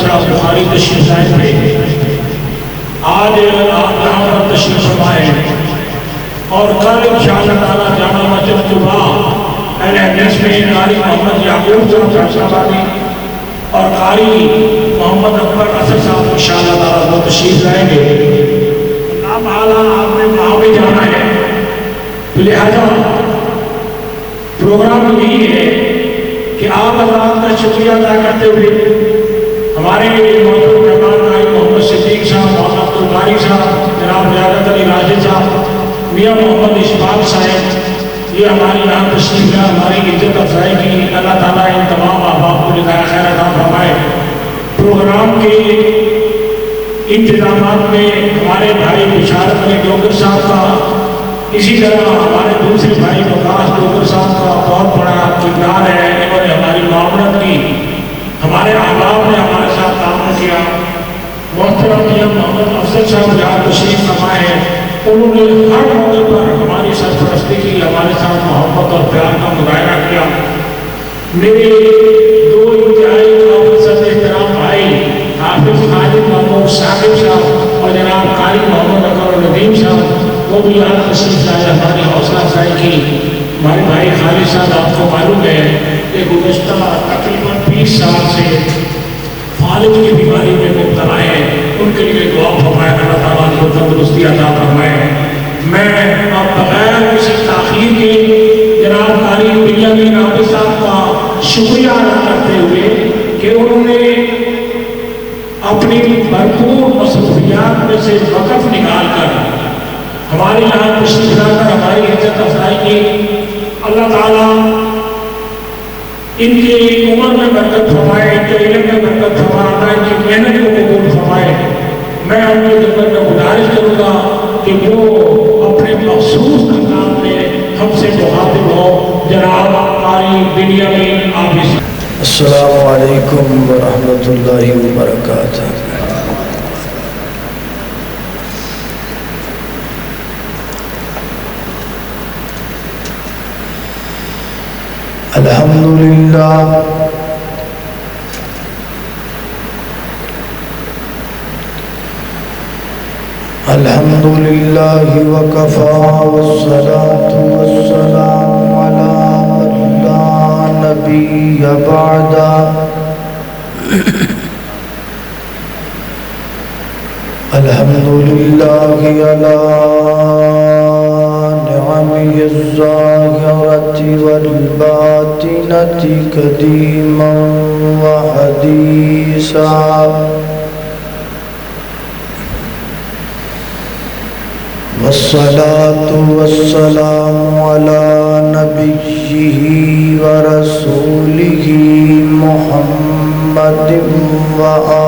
صاحب بخاری تشریف لائے تھے، آج آپ یہاں پر تشریف فرمائے اور کل انشاءاللہ تعالیٰ جامع مسجد قباء اہل حدیث میں قاری محمد یعقوب صاحب فیصلہ اور قاری محمد اکبر اسد صاحب انشاءاللہ تعالیٰ وہ تشریف لائیں گے۔ نام اعلیٰ آپ نے وہاں بھی جانا ہے، لہذا پروگرام یہی ہے کہ آپ حضرات کا شکریہ ادا کرتے ہوئے ہمارے محترم مہمان محمد صدیق صاحب، مولانا عبدالباری صاحب، جناب لیاقت علی راشد صاحب، میاں محمد اشفاق صاحب، یہ ہماری یہاں تشریف ہے، ہماری عزت افزائی کی اللہ تعالیٰ ان تمام احباب کو جزائے خیر عطا فرمائے۔ پروگرام کے انتظامات میں ہمارے بھائی بشارت علی ڈوگر صاحب کا، اسی طرح ہمارے دوسرے بھائی وقاص ڈوگر صاحب کا بہت بڑا کردار ہے، انہوں نے ہماری معاونت کی، ہمارے احباب نے ہمارے ساتھ تعاون کیا۔ محترم میاں محمد افضل صاحب جہاں تشریف فرمائے ہیں، انہوں نے ہر موقع پر ہماری سرپرستی کی، ہمارے ساتھ محبت اور پیار کا مظاہرہ کیا۔ میرے دو انتہائی قابل احترام بھائی حافظ خالد محمود ثاقب صاحب اور جناب قاری محمد اکبر ندیم صاحب، وہ بھی یہاں تشریف لائے، ہماری حوصلہ افزائی کی۔ ہمارے بھائی خالد صاحب، آپ کو معلوم ہے کہ گزشتہ تقریباً 20 سال سے فالج کی بیماری میں مبتلا ہیں، ان کے لیے دعا فرمائے، اللہ تعالیٰ کو تندرستی عطا فرمائے۔ میں اب بغیر کسی تاخیر کے جناب قاری بنیامین عابد صاحب کا شکریہ ادا کرتے ہوئے کہ انہوں نے اپنی بھرپور مصروفیات میں سے وقت نکال کر ہمارے یہاں تشریف لا کر ہماری عزت افزائی کی۔ اللہ تعالیٰ ان کی عمر میں برکت فرمائے، ان کے علم میں برکت فرمائے، ان کی محنت کو قبول فرمائے۔ میں ان کی خدمت میں گزارش کروں گا کہ وہ اپنے مخصوص انداز میں ہم سے مخاطب ہو۔ جناب قاری بنیامین عابد۔ السلام علیکم ورحمۃ اللہ وبرکاتہ۔ الحمدللہ الحمدللہ وکفا والصلاة والسلام علی من لا نبی بعدہ۔ الحمدللہ علی نعمه الظاهرة والباطنة قديما وحديثا، والصلاة والسلام على نبيه ورسوله محمد وآله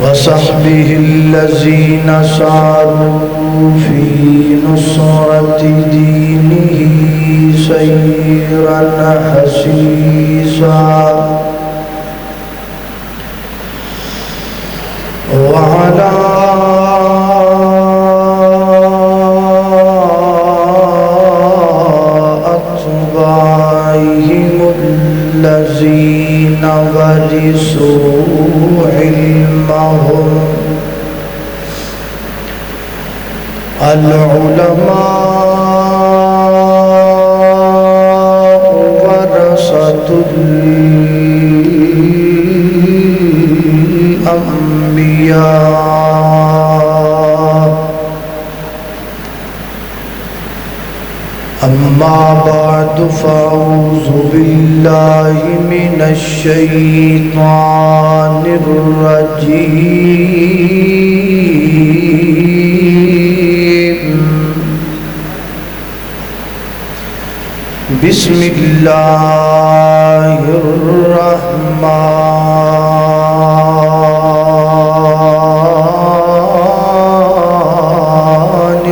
وصحبه الذين ساروا في نصرة دينه سيرا حسيسا، وعلى أتباعهم الذين ورثوا علمهم، العلماء ورثة الأنبياء۔ أما بعد فأعوذ بالله من الشيطان الرجيم، بسم الله الرحمن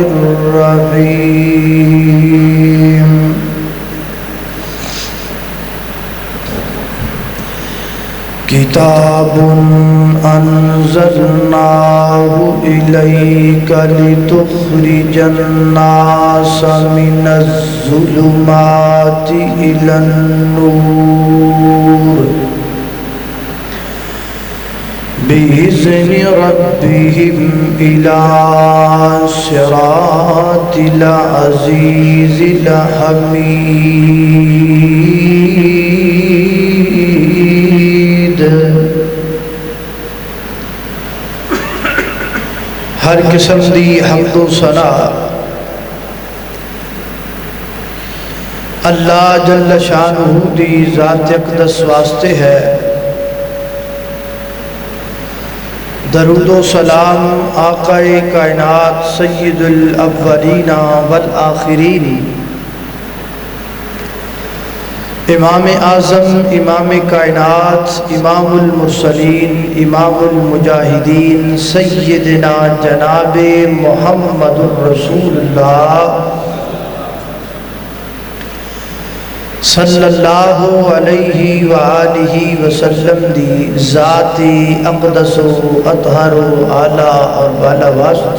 الرحيم۔ کتاب أنزلناه إليك لتخرج الناس من الظلمات إلى النور بإذن ربهم إلى صراط العزيز الحميد۔ ہر قسم دی حمد و ثنا اللہ جل شانہ دی ذات اقدس واسطے ہے۔ درود و سلام آقا کائنات سید الاولین والآخرین امام اعظم امام کائنات امام المرسلین امام المجاہدین سیدنا جناب محمد رسول اللہ صلی اللہ علیہ وآلہ وسلم دی ذاتی اقدس و اطہر و اعلیٰ اور بالا واسط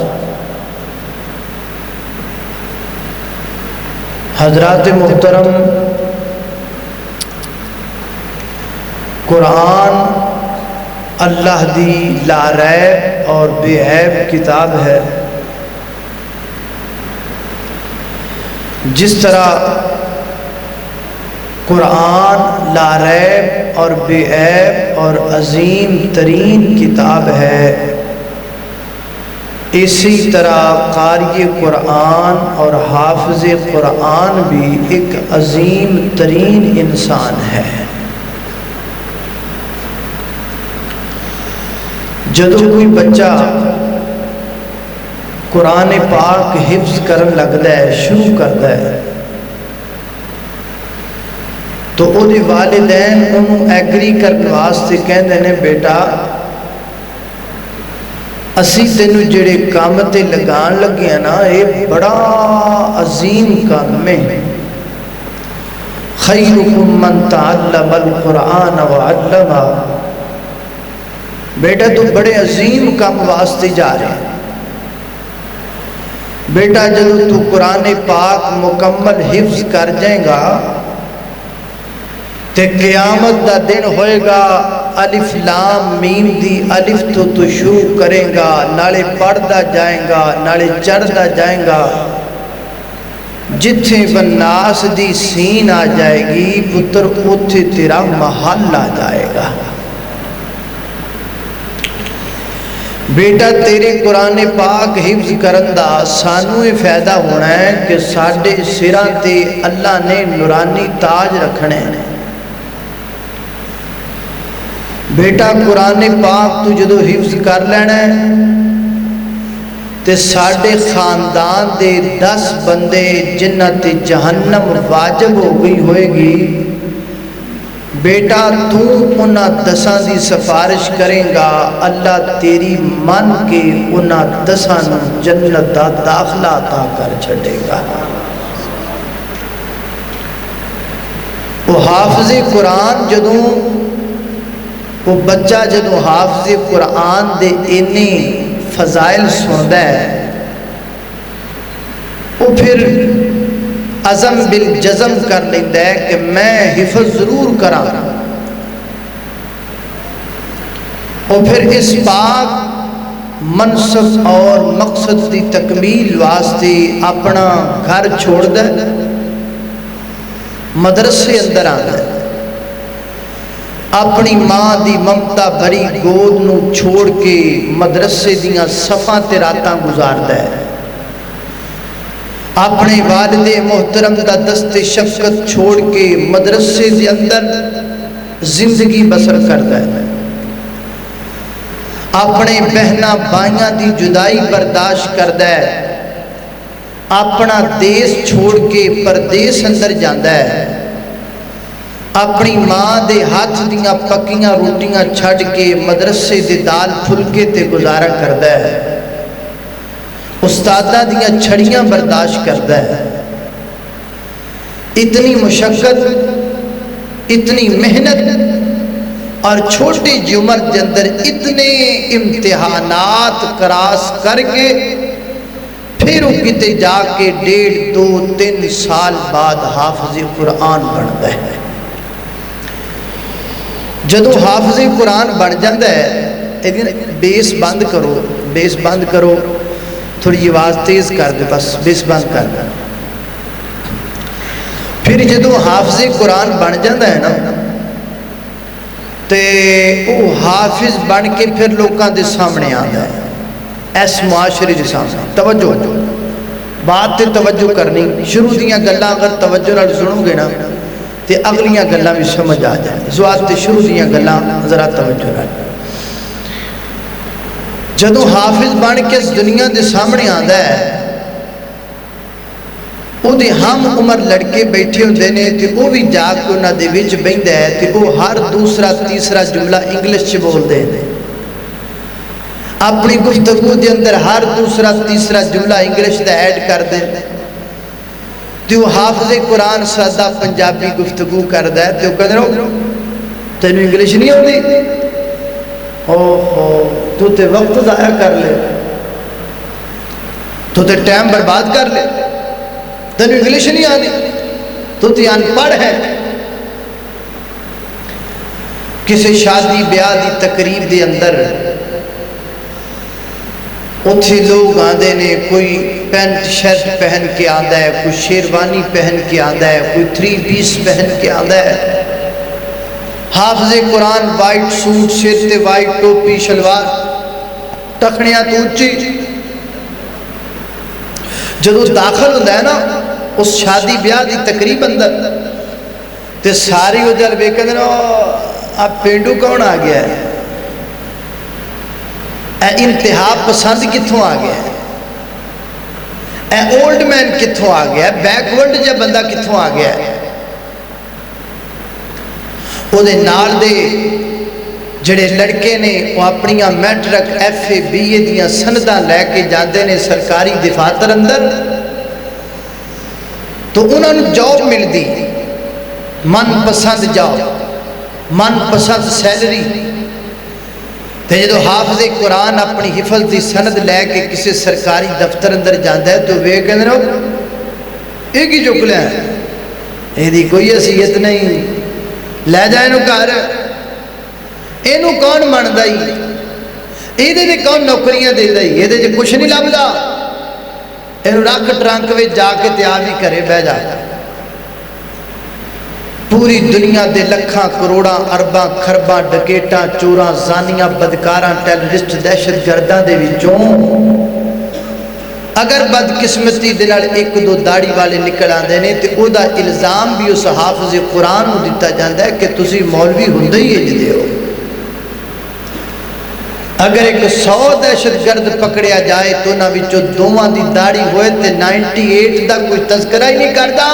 حضرات محترم، قرآن اللہ دی لا ریب اور بے عیب کتاب ہے۔ جس طرح قرآن لا ریب اور بے عیب اور عظیم ترین کتاب ہے، اسی طرح قاری قرآن اور حافظ قرآن بھی ایک عظیم ترین انسان ہے۔ جدو کوئی بچہ قرآن پاک حفظ کرن لگتا ہے، شروع کرتا ہے، تو وہ والدین انہوں ایگری کرنے واسطے کہندے نے بیٹا اسی تینوں جڑے کام تے لگان لگے ہیں نا یہ بڑا عظیم کام ہے۔ خیرکم من تعلم القرآن وعلمہ، بیٹا تو بڑے عظیم کام واسطے جا رہے ہیں۔ بیٹا جب تو قرآن پاک مکمل حفظ کر جائیں گا تے قیامت دا دن ہوئے گا، الف لام میم دی الف تو شروع کریں گا، نالے پڑھدا جائیں گا، نالے چڑھدا جائیں گا، جتھے والناس دی سین آ جائے گی پتر اتھے تیرا محل آ جائے گا۔ بیٹا تیرے قرآن پاک حفظ کرن دا سانوں یہ فائدہ ہونا ہے کہ ساڈے سراں تے اللہ نے نورانی تاج رکھنے ہیں۔ بیٹا قرآن پاک تو جدو حفظ کر لینا ہے تے ساڈے خاندان دے 10 بندے جنہ تے جہنم واجب ہو گئی ہوئے گی، بیٹا تو انہاں 10 دی سفارش کریں گا، اللہ تیری من کے انہاں 10 جنت دا داخلہ عطا کر چھڑے گا۔ وہ حافظ قرآن جدوں وہ بچہ جدوں حافظ قرآن دے اینے فضائل سندا ہے، وہ پھر عزم بالجزم کر لیتا ہے کہ میں حفظ ضرور کراں، اور پھر اس پاک منصب اور مقصد کی تکمیل واسطے اپنا گھر چھوڑ دے، مدرسے اندر آتا ہے، اپنی ماں دی ممتا بھری گود نو چھوڑ کے مدرسے دیاں صفاں تے راتاں گزاردا ہے، اپنے والد محترم دا دست شفقت چھوڑ کے مدرسے دے اندر زندگی بسر کردا ہے، اپنے بہنا بھائیاں دی جدائی برداشت کردا ہے، اپنا دیس چھوڑ کے پردیس اندر جاندا ہے، اپنی ماں دے ہاتھ دیاں پکیاں روٹیاں چھڑ کے مدرسے دے دال پھلکے تے گزارا کردا ہے، استادہ دیاں چھڑیاں برداشت کردا ہے۔ اتنی مشقت، اتنی محنت اور چھوٹی جی عمر کے اندر اتنے امتحانات کراس کر کے پھر وہ کتے جا کے 1.5 2 3 سال بعد حافظ قرآن بنتا ہے۔ جدو حافظ قرآن بن جاتا ہے، بیس بند کرو، بیس بند کرو، تھوڑی آواز تیز کر دے، بس بیس بند کر دے۔ پھر جدو حافظ قرآن بن جاتا ہے نا، تے وہ حافظ بن کے پھر لوگوں کے سامنے آتا ہے، اس معاشرے کے سامنے۔ توجہ بات تے توجہ کرنی، شروع دیاں گلاں اگر توجہ نال سنو گے نا تے اگلیاں گلاں بھی سمجھ آ جائیں۔ اس واسطے شروع دیاں گلاں ذرا توجہ نال۔ جدو حافظ بن کے اس دنیا کے سامنے آتا ہے، وہ ہم عمر لڑکے بیٹھے ہوتے ہیں تو وہ بھی جا کے انہوں نے وچ بہندا ہے تو وہ ہر دوسرا تیسرا جملہ انگلش بولتے ہیں، اپنی گفتگو کے اندر ہر دوسرا تیسرا جملہ انگلش کا ایڈ کر دیں، تو وہ حافظ قرآن سادہ پنجابی گفتگو کرتا ہے تو کہتے ہیں تینوں انگلش نہیں آتی، تو تے وقت ضائع کر لے، تو تے ٹائم برباد کر لے، تینوں انگلش نہیں آتی، تو تے ان پڑھ ہے۔ کسی شادی بیاہ دی تقریب دے اندر اتھے لوگ آندے نے، کوئی پینٹ شرٹ پہن کے آندا ہے، کوئی شیروانی پہن کے آندا ہے، کوئی 3 پیس پہن کے آندا ہے، حافظ قرآن وائٹ سوٹ، سر تے وائٹ ٹوپی شلوار، ٹکھنیاں تو اچھی۔ جدو داخل ہوتا ہے نا اس شادی بیاہ دی تقریب اندر تے ساری اجل بے کہتے ہیں آپ پینڈو کون آ گیا ہے، اے انتہا پسند کتھوں آ گیا ہے، اے اولڈ مین کتھوں آ گیا ہے، بیک ورڈ جا بندہ کتھوں آ گیا ہے۔ وہ دے نال دے جڑے لڑکے نے وہ اپنی میٹرک FA BA دیاں سنداں لے کے جاندے نے سرکاری دفاتر اندر، تو انہوں نے جاب مل دی، من پسند جاب، من پسند سیلری۔ تے جدو حافظ قرآن اپنی حفظ دی سند لے کے کسی سرکاری دفتر اندر جاندہ ہے تو وہ کہنے رہو ایک ہی چک لیا ہے، یہ دی کوئی حیثیت نہیں، لے جائے نو گھر، اینو کون مندائی، یہ دے کون نوکریاں دے دائی، یہ دے کچھ نہیں لبدا، اینو رکھ ٹرنک وچ جا کے تیاری کرے بہ جا۔ پوری دنیا دے لکھاں کروڑاں ارباں خرباں ڈکیٹاں چوراں زانیاں بدکاراں ٹیررسٹ دہشت گرداں دے وچوں اگر بدقسمتی دے نال 1 2 داڑھی والے نکل آندے نے تے او دا الزام بھی اس حافظ قرآن نوں دتا جاندا ہے کہ تسی مولوی ہوندے ہی اجدے ہو۔ اگر 100 دہشت گرد پکڑیا جائے تو انہاں وچوں 2 دی داڑھی ہوئے تے 98 دا کوئی تذکرہ ہی نہیں کردا،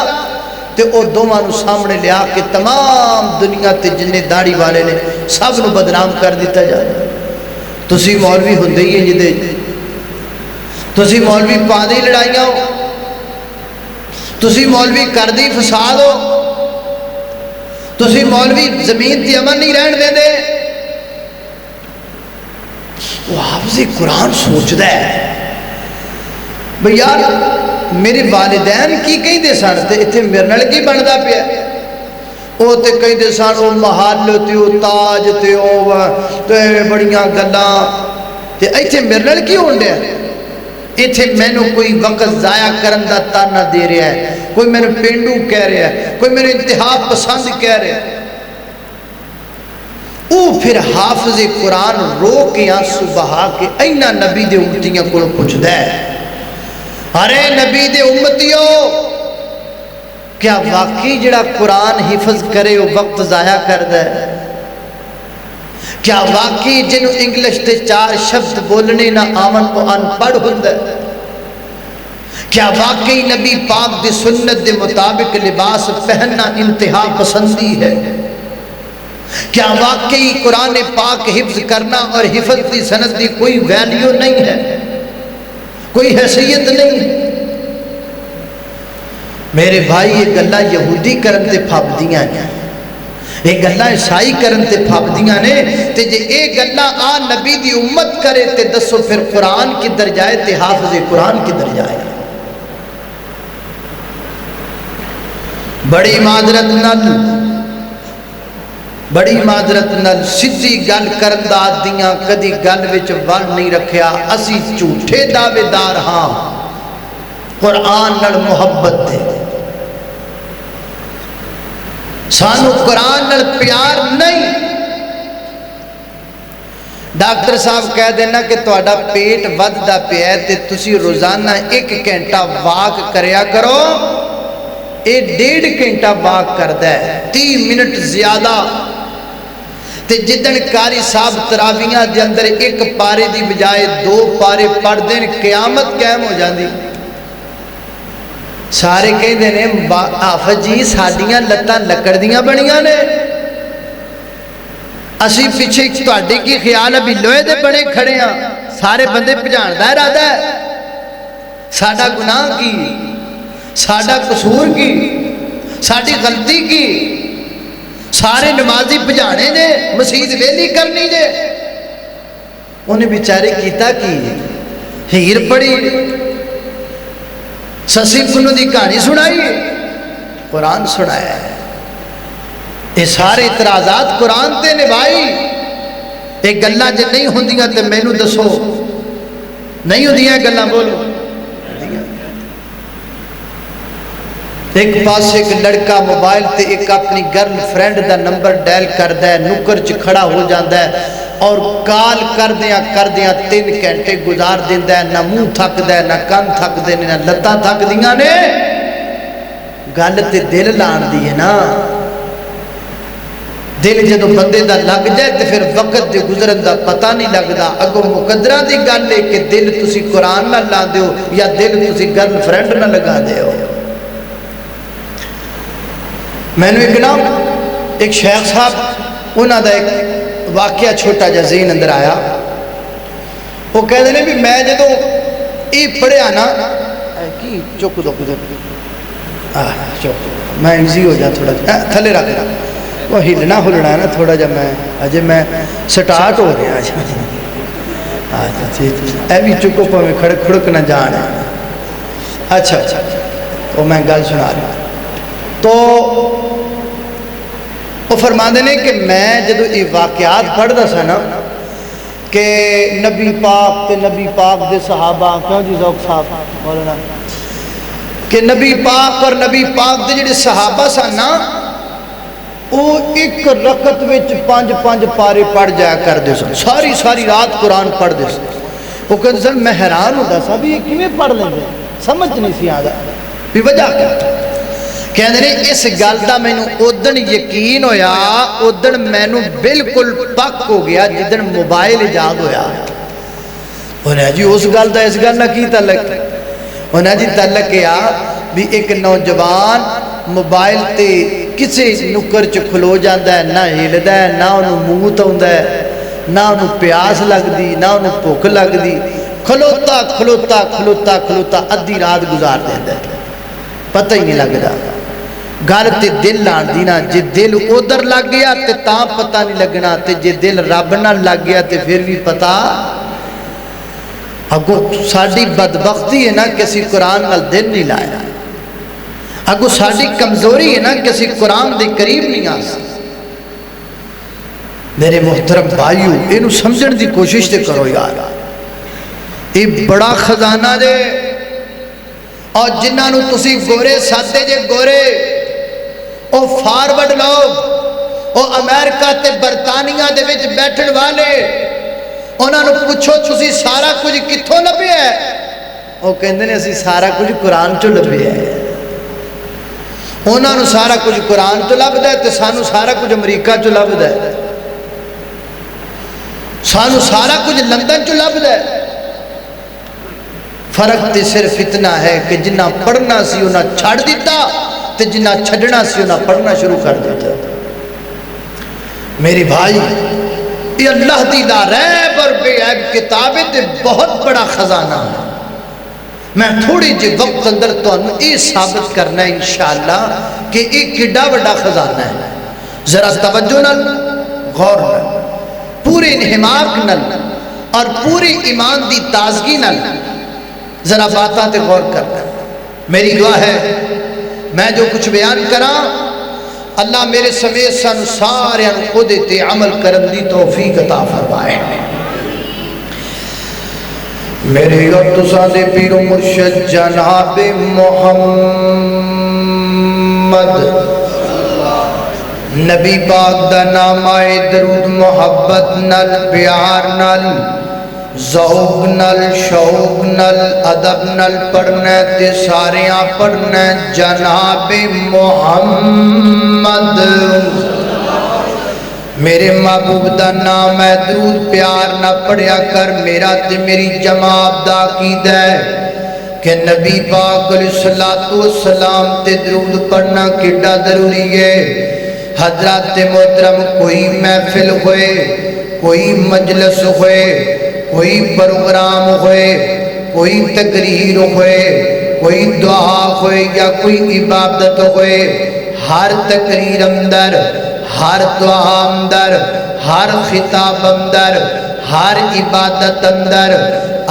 تے او 2 نو سامنے لیا کے تمام دنیا تے جننے داڑھی والے نے سب نو بدنام کر دیتا جائے۔ تسی مولوی ہوندے ہی اجدے، تسی مولوی پاندی لڑائیاں ہو، تسی مولوی کردی فساد ہو، تسی مولوی زمین تی امن نہیں رہن دے دے۔ وہ حافظ قرآن سوچ دا ہے بھئی یار میرے والدین کی کہیں دے سان تے اتھے میرے نال کی بندا پیا، او تے کہیں دے سان او محل تے او تاج تے او تے بڑیاں گلاں تے ایتھے میرے نال کی ہون دے، ایتھے مینوں کوئی وقت ضائع کرن دا تانا دے رہا ہے، کوئی مینوں پینڈو کہہ رہا ہے، کوئی مینوں انتہا پسند کہہ رہا ہے۔ او پھر حافظ قرآن رو کے آنسو بہا کے اینا نبی دے امتیاں کو پوچھ دے، ارے نبی دے امتیوں کیا واقعی جڑا قرآن حفظ کرے وہ وقت ضائع کر دے؟ کیا واقعی جنہوں انگلش تے 4 شبد بولنے نہ آمن کو ان پڑھ ہوندے؟ کیا واقعی نبی پاک دی سنت دے مطابق لباس پہننا انتہا پسندی ہے؟ کیا واقعی قرآن پاک حفظ کرنا اور حفظ دی سند دی کوئی ویلیو نہیں ہے، کوئی حیثیت نہیں ہے؟ میرے بھائی یہ گلہ یہودی کرن تے پھاپ دیاں ہیں، یہ گلاں عیسائی کرن تے پھبدیاں نے تے جے اے گلاں آ نبی دی امت کرے تے دسو پھر قرآن کدھر جائے تے حافظ قرآن کدھر جائے؟ بڑی معذرت نال سیدھی گل کرن دا دیاں کدی گل وچ ول نہیں رکھیا. اسی جھوٹے دعوے دار ہاں قرآن نال محبت دے. سانو قرآن نال پیار نہیں. ڈاکٹر صاحب کہہ دینا کہ تہاڈا پیٹ وددا پیا ہے تے تسی روزانہ 1 گھنٹہ واک کریا کرو. اے 1.5 گھنٹہ واک کردا ہے 30 منٹ زیادہ. تے جدن قاری صاحب تراویحاں دے اندر 1 پارے دی بجائے 2 پارے پڑھ دین قیامت قائم ہو جاندی. سارے کہندے نے حافظ جی ساڈیاں لتاں لکڑ دیاں بنیاں نے. اسی پیچھے تہاڈے کی خیال ہے بھی لوہے دے بنے کھڑے ہاں. سارے بندے بھجان دا ارادہ ہے. ساڈا گناہ کی، ساڈا قصور کی، ساڈی غلطی کی؟ سارے نمازی بھجانے نے مسجد ویلی کرنی جے. انہیں بیچارے کیتا کی ہیر پڑی سسی پنو دی کہانی سنائی قرآن سنایا ہے. یہ سارے اعتراضات قرآن تے نبھائی. یہ گلاں جے نہیں ہوندیاں تے مینوں دسو نہیں ہوندیاں گلاں بولو. ایک پاس ایک لڑکا موبائل تے ایک اپنی girl friend the number dial کردا ہے، نکر چ کھڑا ہو جاندا ہے اور کال کردیاں 3 گھنٹے گزار دیندا ہے. نہ منہ تھکدا ہے، نہ کان تھکدے نے، نہ لتاں تھکدیاں نے. گل تے دل لان دی ہے نا. دل جدو بندے دا لگ جائے تے پھر وقت دے گزرن دا پتہ نہیں لگدا. اگوں مقدرہ دی گل ہے کہ دل تسی قرآن نہ لا دیو یا دل تسی گرل فرینڈ نہ لگا دیو. میں نے ایک شیخ صاحب انہاں دا ایک واقعہ چھوٹا جا ذہن اندر آیا. وہ کہتے ہیں بھی میں جدو یہ پڑھیا نا کی چک دو میں ایزی ہو جا تھوڑا تھلے رکھ رہا وہ ہلنا ہلنا ہے نا تھوڑا جا. میں اجے میں سٹارٹ ہو رہا اے بھی چکو پہ کھڑک کھڑک نہ جان ہے. اچھا تو میں گل سنا رہا. تو وہ فرماندے نے کہ میں جدو یہ واقعات پڑھدا سا نا کہ نبی پاک دے صحابہ کیوں جی ذوق صاحب مولانا کہ نبی پاک اور نبی پاک دے جڑے صحابہ سن نا وہ 1 رکعت وچ 5 پارے پڑھ جایا کردے سن. ساری رات قرآن پڑھدے سن. وہ کہندے سن میں حیران ہوندا سا بھی یہ کیویں پڑھ لیندے، سمجھ نہیں سی آندا بھی وجہ کیا. کہندے نے اس گل دا مینوں اودن یقین ہویا، اودن مینوں بالکل پک ہو گیا جدن موبائل ایجاد ہویا. انہیں جی اس گل دا اس گل نہ کی تعلق؟ انہیں جی تعلق کیا بھی ایک نوجوان موبائل تے کسے نکر چ کھلو جاندا ہے، نہ ہلدا ہے، نہ انہوں موت آوندا ہے، نہ انہوں پیاس لگدی، نہ انہوں بھوک لگدی. کھلوتا ادھی رات گزار دیندا ہے، پتہ ہی نہیں لگدا. گل تے دل لان دی نا. جے دل ادھر لگ گیا تے تاں پتہ نہیں لگنا، تے جے دل رب نہ لگ گیا تے پھر بھی پتہ. اگو ساڈی بدبختی ہے نا کہ اسی قرآن نال دل نہیں لایا. اگو ساڈی کمزوری ہے نا کہ اسی قرآن دے قریب نہیں آ سکتے. میرے محترم بھائیو اینو سمجھن دی کوشش تے کرو یار. یہ بڑا خزانہ دے. اور جنہاں نو تسی گورے سادے جے گورے او فارورڈ لوگ او امریکہ تے برطانیہ دے وچ بیٹھن والے انہاں نو پوچھو تسی سارا کچھ کتھوں لبھیا ہے؟ او کہندے نے اسی سارا کچھ قرآن چوں لبھیا ہے. انہاں نو سارا کچھ قرآن چوں لبھدا ہے تے سانو سارا کچھ امریکہ چوں لبھدا ہے. سانو سارا کچھ لندن چوں لبھدا ہے. فرق تے صرف اتنا ہے کہ جنہ پڑھنا سی انہاں چھڑ دیتا تے جنہ چھڑنا سی انہاں پڑھنا شروع کر دیتا. میری بھائی یہ اللہ دی لا ریب اور بے عیب کتاب تے بہت بڑا خزانہ ہے. میں تھوڑی جی وقت اندر تو یہ ثابت کرنا ہے انشاءاللہ کہ یہ کڈا بڑا خزانہ ہے. ذرا توجہ نال غور نال پورے انہماک نال اور پورے ایمان دی تازگی نال ذرا باتاں تے غور کرنا. میری دعا ہے میں جو کچھ بیان کراں اللہ میرے سمیت سن سارے خود تے عمل کرن دی توفیق عطا فرمائے. میرے اور تساں دے پیر و مرشد جناب محمد نبی پاک دا نام آئے درود محبت نل پیار نل ذوق نل شوق نل ادب نل پڑھنا تے ساریاں پڑھنا جناب محمد. میرے محبوب دا نام ہے درود پیار نہ پڑھیا کر. میرا تے میری جماعت دا عقیدہ ہے کہ نبی پاک علیہ الصلوۃ والسلام تے درود پڑھنا کیڈا ضروری ہے. حضرات محترم کوئی محفل ہوئے کوئی مجلس ہوئے کوئی پروگرام ہوئے کوئی تقریر ہوئے کوئی دعا ہوئے یا کوئی عبادت ہوئے ہر تقریر اندر ہر دعا اندر ہر خطاب اندر ہر عبادت اندر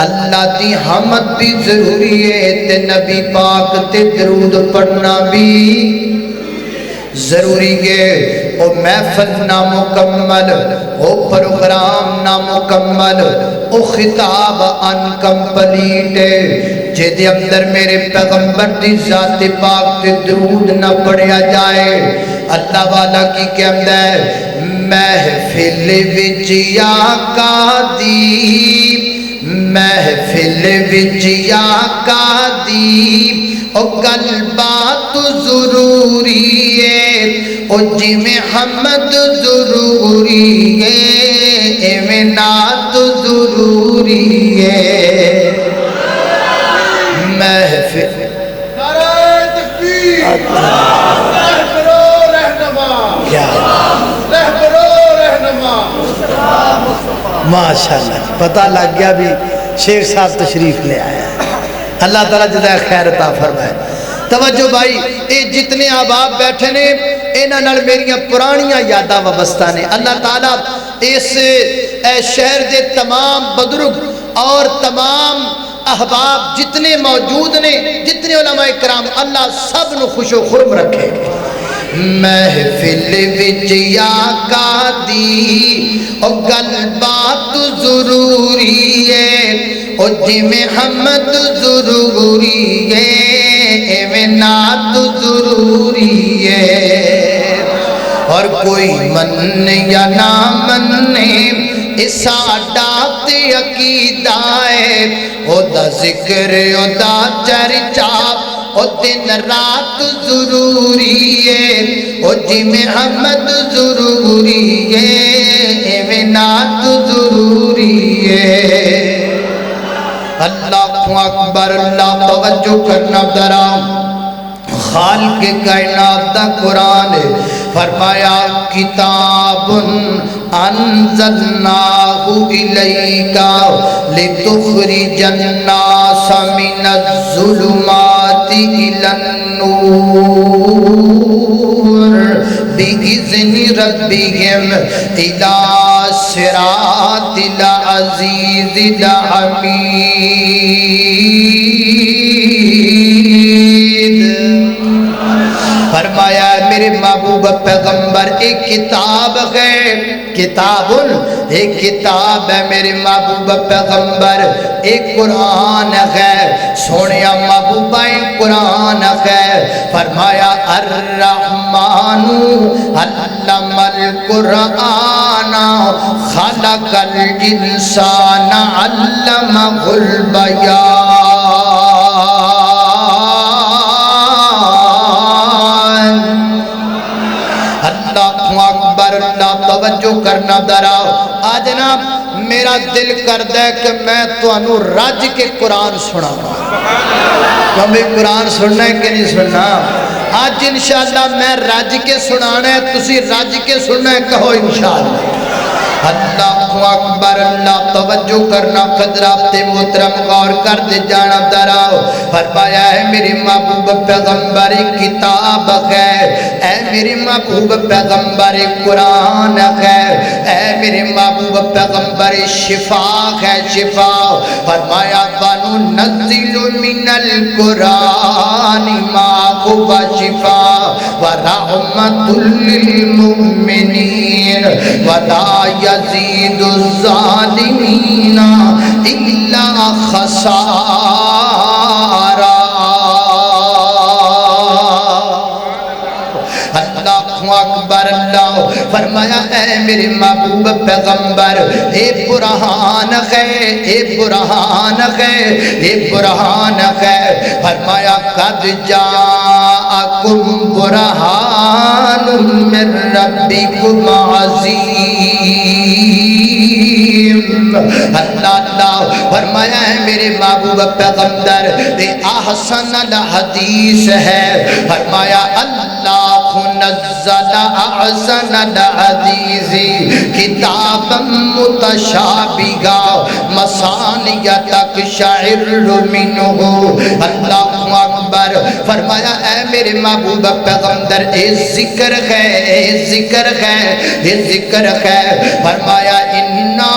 اللہ دی حمد بھی ضروری ہے تے نبی پاک تے درود پڑھنا بھی ضروری ہے. او محفل نامکمل او پروگرام نامکمل او خطاب انکمپلیٹ ہے جے دے اندر میرے پیغمبر دی ذات پاک تے درود نہ پڑھیا جائے. اللہ والا کی کہندا ہے محفل وچ آقا دی محفل وچ آقا دی او گل بات ضروری ہے او جی میں حمد ضروری ہے ایویں نعت ضروری ہے. محفل نعرہ تکبیر رہبرو رہنما رہبرو رہنما ماشاءاللہ پتہ لگ گیا بھی شیخ صاحب تشریف لے آیا ہے. اللہ تعالیٰ جزائے خیر عطا فرمائے. توجہ بھائی اے جتنے احباب بیٹھے نے انہاں نال میریاں پرانیاں یاداں وابستہ نے. اللہ تعالیٰ اس شہر دے تمام بزرگ اور تمام احباب جتنے موجود نے جتنے علماء کرام اللہ سب نو خوش و خرم رکھے. محفل وچ آقا دی او گل بات ضروری ہے او جویں حمد ضروری ہے ایویں نعت ضروری ہے. اور کوئی من یا نہ من ساڈا تے عقیدہ ہے او دا ذکر او دا چرچا او دن رات ضروری ہے او جویں حمد ضروری ہے ایویں نعت ضروری ہے. اللہ اکبر. اللہ توجہ کرنا ذرا خالق کائنات دا قرآن ہے. فرمایا کتاب انزلناہ الیکا لتخرج الناس من الظلمات الی النور بإذن ربهم الی صراط العزیز الحمید. فرمایا میرے محبوب پیغمبر ایک کتاب ہے کتاب ایک کتاب ہے میرے محبوب پیغمبر ایک قرآن ہے سونیا محبوبہ ایک قرآن ہے. فرمایا الرحمن علم القرآن خلق الانسان علمہ البیان. توجہ کرنا ذرا. آج نا میرا دل کردا ہے کہ میں تانوں رج کے قرآن سناواں. تمہیں قرآن سننا ہے کہ نہیں سننا؟ آج انشاءاللہ میں رج کے سنانا ہے. تسی رج کے سننا ہے کہو انشاءاللہ. اللہ اکبر اللہ توجہ کرنا حضرات محترم غور کر دے جانا دراؤ فرمایا ہے میرے محبوب پیغمبر کتاب ہے اے میرے محبوب پیغمبر قرآن ہے اے میرے محبوب پیغمبر شفا ہے شفا فرمایا وَنُنَزِّلُ مِنَ الْقُرْآنِ مَا هُوَ شِفَاءٌ وَرَحْمَةٌ لِّلْمُؤْمِنِينَ وَلَا يَزِيدُ الظَّالِمِينَ إِلَّا خَسَارًا اکبر اللہ فرمایا اے میرے محبوب پیغمبر اے برہان ہے اے برہان ہے اے برہان ہے فرمایا قد جاءکم برہان من ربکم عظیم اللہ فرمایا ہے میرے محبوب پیغمبر اے احسن الحدیث ہے فرمایا اللہ نزل احسن الحدیث کتابا متشابہا مثانیہ تقشعر منہ اللہ اکبر فرمایا اے میرے محبوب پیغمبر اے ذکر ہے اے ذکر ہے اے ذکر ہے فرمایا انا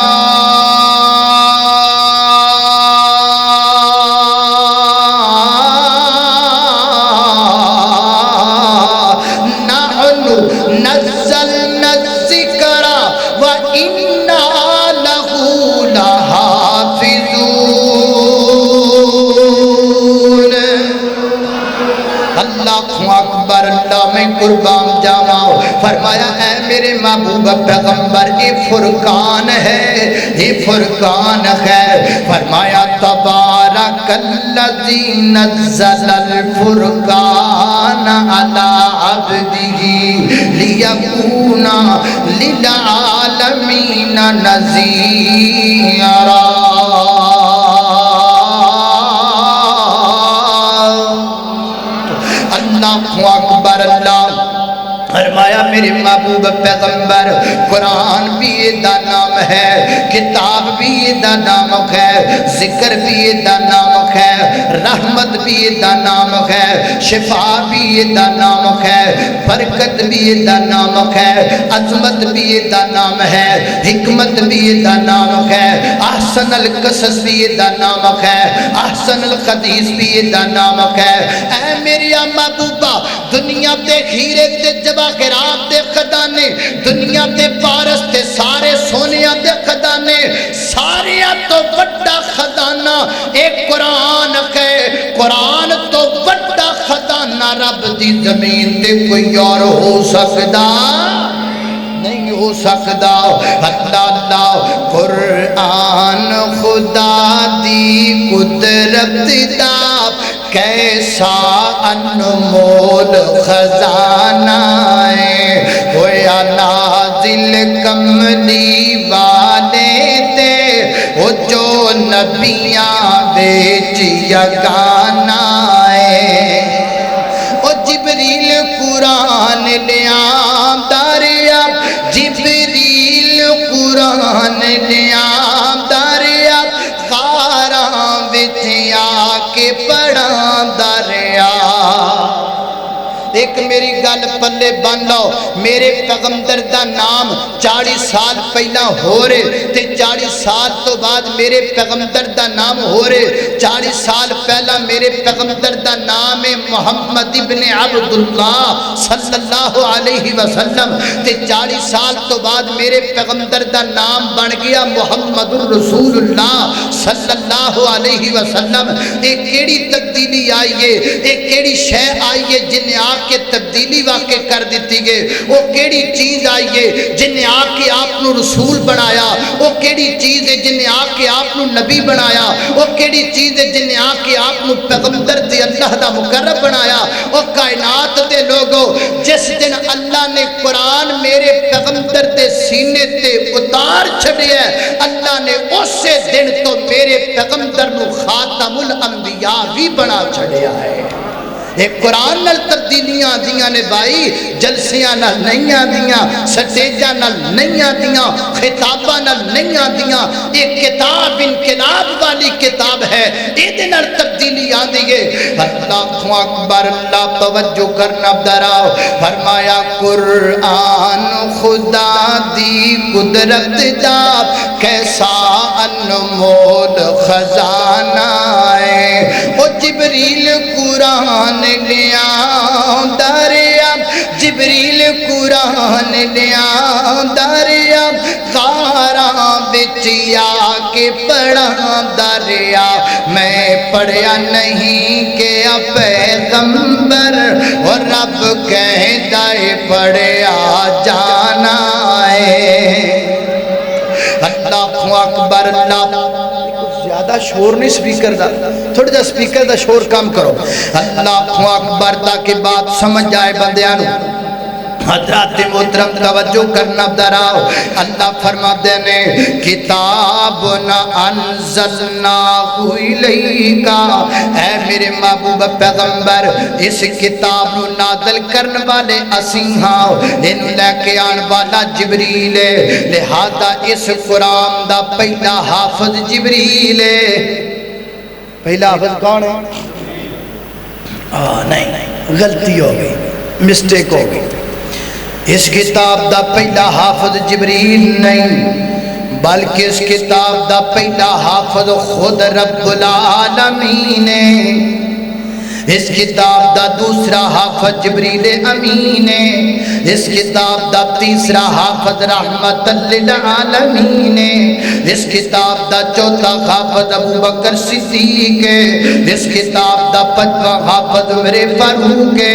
قربان جاواں فرمایا اے میرے محبوب پیغمبر اے فرقان ہے اے فرقان ہے فرمایا تبارک الذی نزل الفرقان علی عبدہ لیکون للعالمین نذیرا اکبر اللہ فرمایا میرے محبوب پیغمبر قرآن بھی دا نام ہے کتاب بھی دا نام ہے ذکر بھی دا نام ہے رحمت بھی دا نام ہے شفا بھی دا نام ہے برکت بھی دا نام ہے عظمت بھی دا نام ہے حکمت بھی دا نام ہے احسن القصص بھی دا نام ہے احسن الحدیث بھی دا نام ہے اے میری محبوبہ دنیا تے ہیرے تے جواہرات دے خزانے دنیا تے پارس تے سارے سونیاں دے خزانے ساریاں تو بڑا خزانہ ایک قرآن ہے قرآن تو بڑا خزانہ رب دی زمین تے کوئی اور ہو سکدا نہیں ہو سکدا اللہ قرآن خدا دی قدرت دا کیسا انمول خزانہ ہے ہویا نازل کملی والے تے وہ جو نبیاں بیچ یگانا ہے وہ جبریل قرآن لیا داریا جبریل قرآن لیا داریا خاراں وچیا کے پڑھا دریا ایک میری گل پلے بن لو میرے پیغمبر دا نام 40 سال پہلا ہو رہے تے 40 سال تو بعد میرے پیغمبر دا نام ہو رہے 40 سال پہلا میرے پیغمبر دا نام ہے محمد ابن عبداللہ صلی اللہ علیہ وسلم تے 40 سال تو بعد میرے پیغمبر دا نام بن گیا محمد الرسول اللہ صلی اللہ علیہ وسلم ایک کیڑی تبدیلی آئی ہے ایک کیڑی شے آئی ہے جنہیں آ کے تبدیلی واقع کر دیتی گئے وہ کیڑی چیز آئی ہے جنہیں آ کے آپ نو رسول بنایا وہ کیڑی چیز ہے جنہیں آ کے آپ نو نبی بنایا وہ کیڑی چیز ہے جنہیں آ کے آپ نو پیغمبر دے اللہ دا مقرب بنایا وہ کائنات دے لوگوں جس دن اللہ نے قرآن میرے پیغمبر دے سینے تے اتار چھڑے ہے اللہ نے اسے دن تو میرے پیغمبر نو خاتم الانبیاء بھی بنا چھڑیا ہے ایک قرآن نال تبدیلیاں دیاں نے بھائی، جلسیاں نال نہیں آدیاں، سٹیجاں نال نہیں آدیاں، خطاباں نال نہیں آدیاں، ایک کتاب انقلاب والی کتاب ہے، ایدے نال تبدیلی آدھی ہے۔ اللہ اکبر، اللہ توجہ کرنا دراؤ، فرمایا قرآن خدا دی قدرت دا کیسا انمول خزانہ ہے، او جبریل قرآن لیا دریا، جبریل قرآن لیا دریا، غاراں وچ آ کے پڑھا دریا، میں پڑھیا نہیں کہ پیغمبر اور رب کہتا ہے پڑھیا جانا ہے۔ اللہ اکبر، اللہ زیادہ شور نہیں سپیکر دا، تھوڑا جا سپیکر دا شور کم کرو۔ اللہ اکبر، تاکہ بات سمجھ آئے بندیانو۔ حضرات محترم توجہ کرنا دراؤ، اللہ فرما دینے کتاب نہ انزلناہ الیکا، اے میرے محبوب پیغمبر اس کتاب نو نازل کرن والے اسیں ہاں، انہوں لے کے آن والا جبریل ہے، لہذا اس قرآن دا پہلا حافظ جبریل ہے۔ پہلا حافظ کون ہے؟ نہیں، غلطی ہو گئی، مسٹیک ہو گئی، اس کتاب دا پہلا حافظ جبریل نہیں، بلکہ اس کتاب دا پہلا حافظ خود رب العالمین ہے۔ اس کتاب دا دوسرا حافظ جبریل امین ہے، اس کتاب دا تیسرا حافظ رحمت للعالمین ہے، اس کتاب دا چوتھا حافظ ابو بکر صدیق ہے، اس کتاب دا پنجواں حافظ عمر فاروق ہے،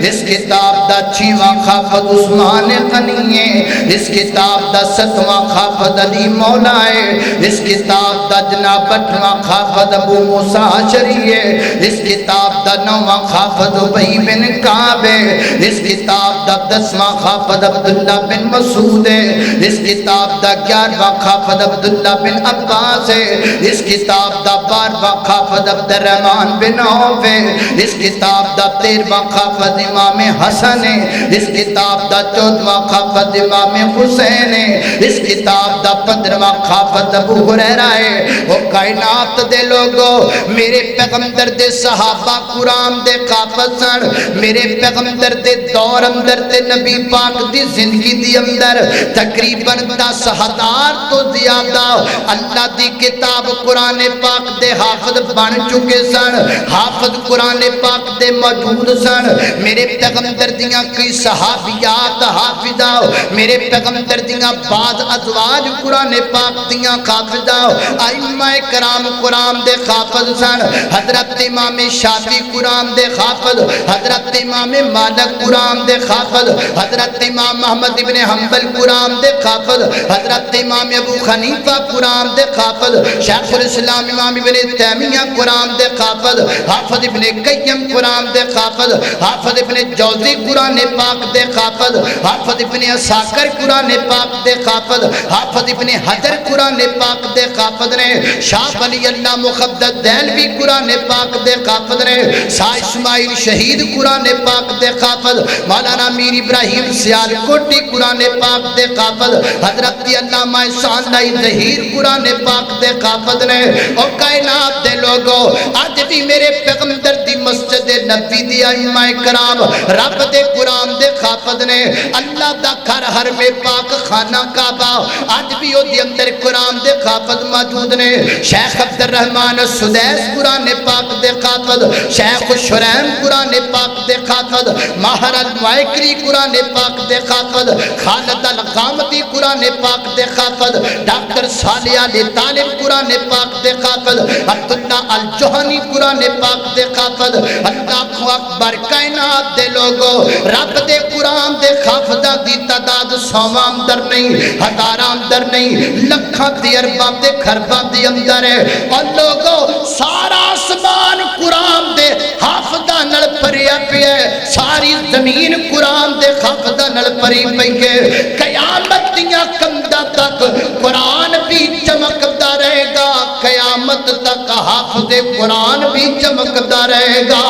اس کتاب دا چھواں حافظ عثمان غنی ہے، اس کتاب دا ستواں حافظ علی مولا ہے، اس کتاب دا جناب آٹھواں حافظ ابو موسیٰ اشعری ہے، اس کتاب دا نواں حافظ ابی بن کعب ہے، اس کتاب دا دسواں حافظ عبداللہ بن مسعود ہے، اس کتاب دا گیارہواں حافظ عبداللہ بن عباس ہے، اس کتاب دا بارہواں حافظ عبد الرحمن بن عوف ہے، اس کتاب دا تیرہواں حافظ امام حسن ہے، اس کتاب دا چودہواں حافظ امام حسین ہے، اس کتاب دا پندرہواں حافظ ابو ہریرہ ہے۔ وہ کائنات دے لوگو، میرے پیغمبر دے صحابہ قرآن دے حافظ سن، میرے پیغمبر دے دور اندر تے نبی پاک دی زندگی دی اندر تقریباً 10,000 تو زیادہ اللہ دی کتاب قرآن پاک دے حافظ بن چکے سن، حافظ قرآن پاک دے موجود سن۔ میرے پیغمبر دیاں کئی صحابیات حافظہ، میرے پیغمبر دیاں بعض ازواج قرآن پاک دیاں حافظہ، ائمہ کرام قرآن دے حافظ سن۔ حضرت امام شافعی قرآن دے حافظ، حضرت امام مالک قرآن دے حافظ، حضرت امام محمد ابن حنبل قرآن دے حافظ، حضرت امام ابو حنیفہ قرآن دے حافظ، شیخ الاسلام امام ابن تیمیہ قرآن دے حافظ، حافظ ابن قیم قرآن دے حافظ، حافظ ابن جوزی قرآن پاک دے حافظ، حافظ ابن عساکر قرآن پاک دے حافظ، حافظ ابن حجر قرآن پاک دے حافظ نے، شاہ ولی اللہ مقدس دہلوی قرآن پاک دے حافظ نے، شاہ اسماعیل شہید قرآن پاک دے حافظ، مولانا میر ابراہیم سیال کوٹی قرآن پاک دے حافظ، حضرت علامہ احسان اللہ ظہیر قرآن پاک دے حافظ نے۔ اور کائنات دے لوگو، آج بھی میرے پیغمبر دی مسجد نبی دی ائمہ کرام رب دے قرآن دے حافظ نے۔ اللہ دا گھر حرم پاک خانہ کعبہ، آج بھی او دی اندر قرآن دے حافظ موجود نے۔ شیخ عبد الرحمن السدیس قرآن پاک دے حافظ، شیخ شریم قرآن پاک دے حافظ، ماہر المعیکری قرآن پاک دے حافظ، خالد الغامدی قرآن پاک دے حافظ، ڈاکٹر صالح علی طالب قرآن پاک دے حافظ، عبداللہ الجوہنی قرآن پاک دے حافظ۔ اللہ اکبر، کائنات دے لوگو، رب دے قرآن دے حافظہ دی تعداد 100 اندر نہیں، 1000 اندر نہیں، لکھاں دی ارباں دے خرباں دی اندر ہے۔ اور لوگو، سارا آسمان قرآن دے حافظہ نل پریا پیا ہے، ساری زمین قرآن دے حافظہ نل پری پئی ہے۔ قیامت دیاں کندہ تک قرآن بھی چمکتا رہے گا، قیامت تک حافظ قرآن بھی چمکتا رہے گا۔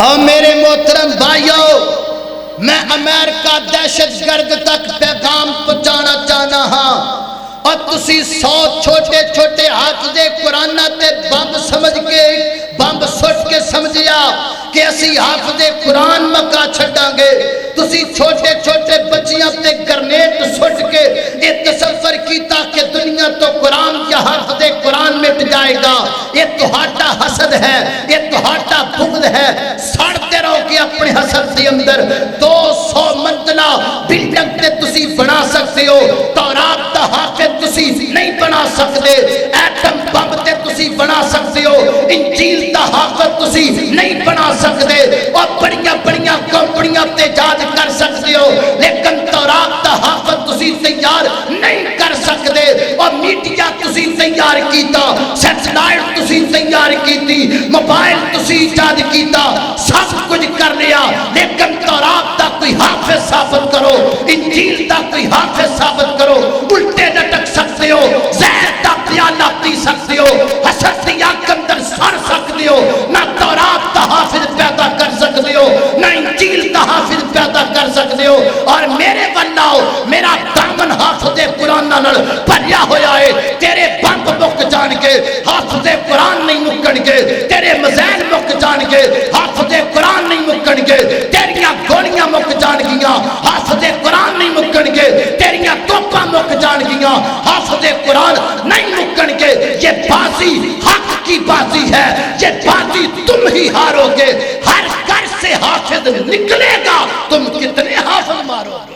اور میرے محترم بھائیوں، میں امریکہ دہشت گرد تک پیغام پہنچانا چاہنا ہاں، اور تسی 100 چھوٹے چھوٹے حافظ قرآن تے بمب سمجھ کے بمب سٹ کے سمجھیا کہ اسی حافظ قرآن مکہ چھڑاں گے، تسی چھوٹے چھوٹے بچیاں تے گرنیٹ سٹ کے یہ تصور کیتا کہ دنیا تو قرآن یا حافظ قرآن مٹ جائے گا، یہ تہاڈا حسد ہے، یہ تہاڈا بغض ہے، سڑتے رہو کہ اپنے حسد کے اندر 200 منزلہ بلڈنگ تے تسی بنا سکتے ہو، تورات دا حافظ تسی نہیں بنا سکتے، ایٹم بم تے تسی بنا سکتے ہو، انجیل دا حافظ تسی نہیں بنا سکتے، اور بڑیاں بڑیاں کمپنیاں تے جاد کر سکتے ہو، لیکن تورات دا حافظ تسی تیار نہیں کر سکتے، اور میڈیا تسی تیار کیتا، سیٹلائٹ تسی تیار کیتی، موبائل تسی ایجاد کیتا، سب کچھ کر لیا، لیکن تورات دا کوئی حافظ ثابت کرو، انجیل دا کوئی حافظ ثابت کرو، الٹے لٹک سکتے ہو، زہر دا پیالہ پی سکتے ہو، حسد دی آنکھ اندر سڑ سکتے ہو، نہ تورات دا حافظ پیدا کر سکتے ہو، نہ انجیل دا حافظ پیدا کر سکتے ہو، اور میرے واللہ میرا دامن حافظ قرآن نال بھریا ہویا ہے، تیرے بمب مک جان کے حافظ قرآن نہیں مکن گے، تیرے مزین مک جان کے حافظ قرآن نہیں مکن گے، تیریاں گولیاں مک جان گیاں حافظ قرآن نہیں مکن گے، تیریاں توپاں مک جان گیاں حافظ قرآن نہیں مکن گے، یہ بازی حق کی بازی ہے، یہ بازی تم ہی ہارو گے، ہر گھر سے حافظ نکلے گا، تم کتنے حافظ مارو گے؟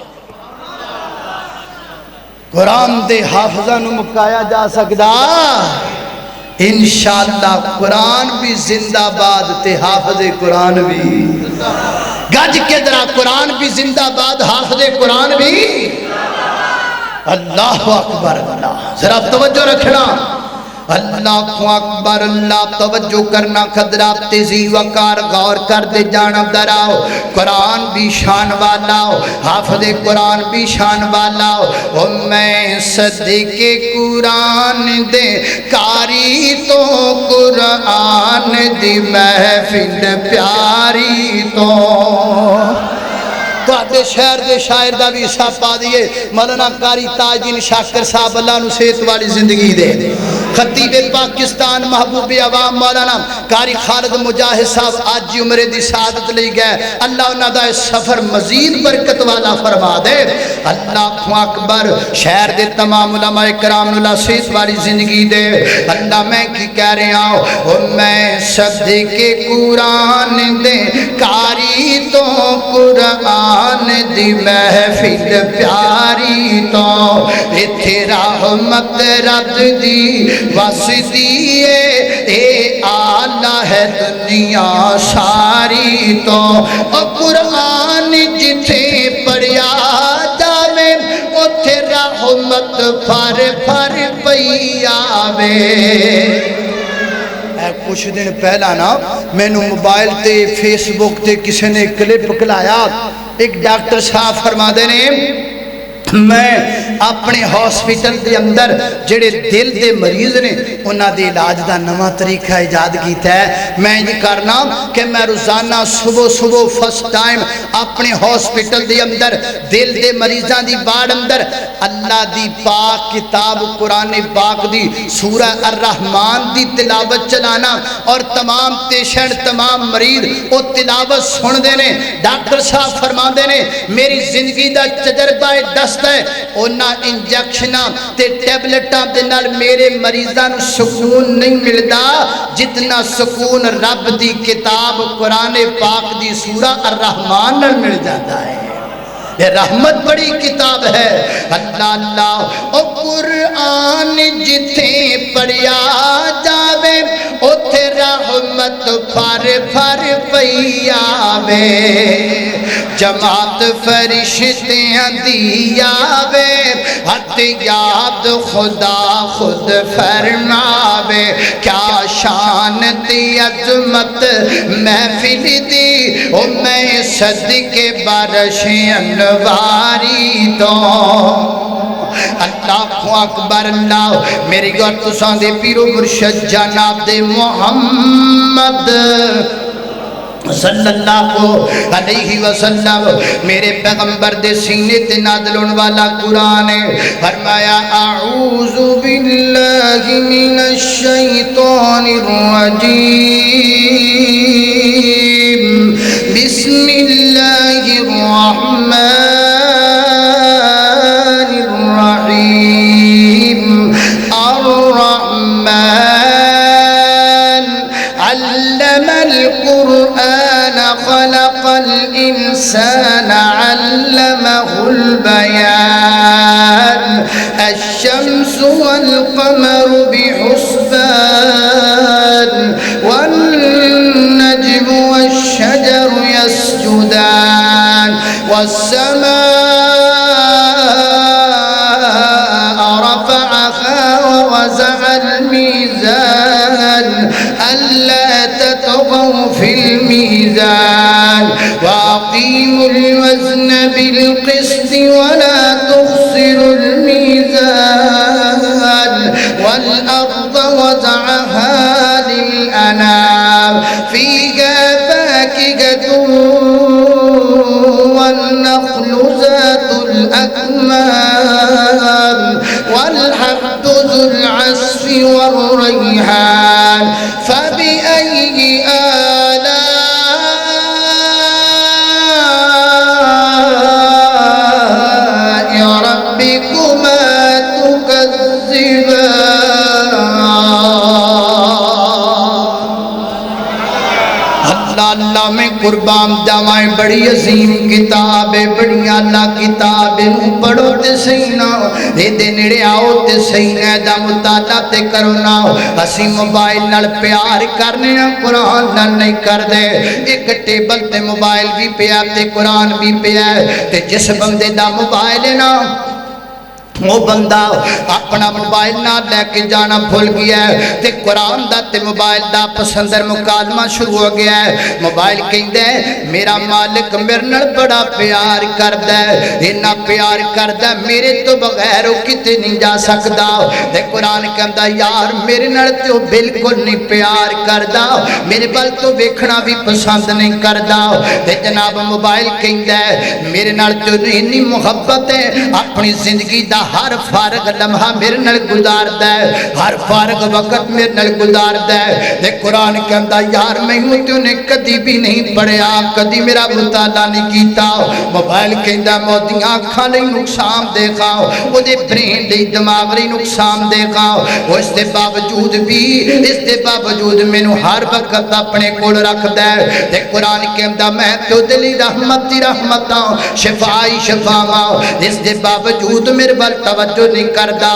قرآن دے حافظہ نو مکایا جا سکدا، انشاءاللہ قرآن بھی زندہ باد تے حافظ قرآن بھی، گج کے درہ قرآن بھی زندہ باد حافظ قرآن بھی، اللہ اکبر، اللہ ذرا توجہ رکھنا، اللہ اکبر، اللہ توجہ کرنا، خدرہ تیزی وقار غور کر دے جانا دراؤ، قرآن بھی شان والا ہو، حافظ قرآن بھی شان والا ہو، میں صدیق قرآن دے کاری تو قرآن دی محفل پیاری تو آدھے شہر دے شاعر دا بھی حصہ پا دیئے، مولانا قاری تاجدین شاکر صاحب اللہ نو صحت والی زندگی دے، خطیب پاکستان محبوب عوام مولانا قاری خالد مجاہد صاحب آج جی عمرے دی سعادت لے گئے، اللہ انہاں دا سفر مزید برکت والا فرما دے، اللہ اکبر، شہر دے تمام علماء کرام اللہ صحت والی زندگی دے، اللہ میں کی کہہ رہا ہوں، میں صدیق قرآن دے کاری تو قرآن دی محفل پیاری تو ایتھے رحمت رب دی واسطی اے آلہ ہے دنیا ساری تو، اور قرآن جتھے پڑھیا جاوے اتھے رحمت پھر پھر پئی آوے۔ کچھ دن پہلا نا میں نے موبائل تے فیس بک تے کسی نے کلپ کلایا، ایک ڈاکٹر صاحب فرما دے نے میں اپنے ہاسپیٹل دے اندر جڑے دل دے مریض نے انہاں دے علاج دا نواں طریقہ ایجاد کیتا ہے، میں یہ کرنا کہ میں روزانہ صبح صبح فرسٹ ٹائم اپنے ہاسپیٹل دے اندر دل دے مریضاں دی باڑ اندر اللہ دی پاک کتاب قرآن پاک دی سورہ الرحمن دی تلاوت چلانا، اور تمام پیشنٹ تمام مریض او تلاوت سن دے نے۔ ڈاکٹر صاحب فرما دے نے میری زندگی دا تجربہ دست ہے، انہاں انجیکشناں تے ٹیبلٹاں دے نال میرے مریضاں نو سکون نہیں ملدا جتنا سکون رب دی کتاب قرآن پاک دی سورہ الرحمن نال مل جاتا ہے۔ یہ رحمت بڑی کتاب ہے، اللہ اللہ، او قرآن جتھے پڑھیا جاوے اتھے رحمت پھر پھر پئی آوے، جماعت فرشتیاں دی آوے، حد یاد خدا خود فرماوے، کیا شان دی عظمت محفل دی، او میں صدقے برش انواری تو، اللہ اکبر، اللہ میری گوھر تساں دے پیرو مرشد جناب دے محمد صلی اللہ علیہ وسلم میرے پیغمبر دے سینے تے نازل ہونے والا قرآن ہے. فرمایا اعوذ باللہ من الشیطان الرجیم بسم اللہ الرحمن الرحیم. الرحمن علم القرآن خلق الإنسان علمه البيان. الشمس والقمر بحسبان والنجم والشجر يسجدان والسماء رفعها ووزع الميزان ألا تطغوا في الميزان وأقيموا الوزن بالقسط ولا تخسروا الميزان والأرض وضعها للأنام فيها فاكهة والنخل ذات الأكمام والحب ذو العصف والريحان فبأي آلاء ربكما تكذبان. اللہ میں قربان جاوائیں بڑی عظیم کتاب ہے, بڑی اعلیٰ کتاب ہے. پڑھو تے صحیح نہ دے نیڑے آؤ تے صحیح نہ دا مطالعہ تے کرو نہ. اسی موبائل نال پیار کرنے ہیں قرآن نال نہیں کر دے. ایک ٹیبل تے موبائل بھی پیا تے قرآن بھی پیا تے جس بندے دا موبائل ہے نا وہ بندہ اپنا موبائل نہ لے کے جانا بھول گیا ہے تے قرآن دا تے موبائل دا پسندر مکالمہ شروع ہو گیا ہے. موبائل کہندا ہے میرا مالک میرے نال بڑا پیار کردا ہے, اتنا پیار کردا میرے تو بغیر وہ کتے نہیں جا سکدا. تے قرآن کہندا یار میرے نال تے وہ بالکل نہیں پیار کردا, میرے بل تو ویکھنا بھی پسند نہیں کردا. تے جناب موبائل کہندا ہے میرے نال تے اتنی محبت ہے اپنی زندگی دا ہر فارغ لمحہ میرے نال گزاردا ہے, ہر فارغ وقت میرے نال گزاردا ہے. تے قرآن کہندا یار مینوں تے نے کدی بھی نہیں پڑھیا, کدی میرا مطالعہ نہیں کیتا. موبائل کہندا موڈیاں اکھاں لئی نقصان دیکھا, او دے برین لئی دماغ لئی نقصان دیکھا. اس دے باوجود مینوں ہر وقت اپنے کول رکھدا ہے. تے قرآن کہندا میں تے دلی رحمت دی رحمتاں شفائی شفاواں, اس دے باوجود میرے بل توجہ نہیں کردا.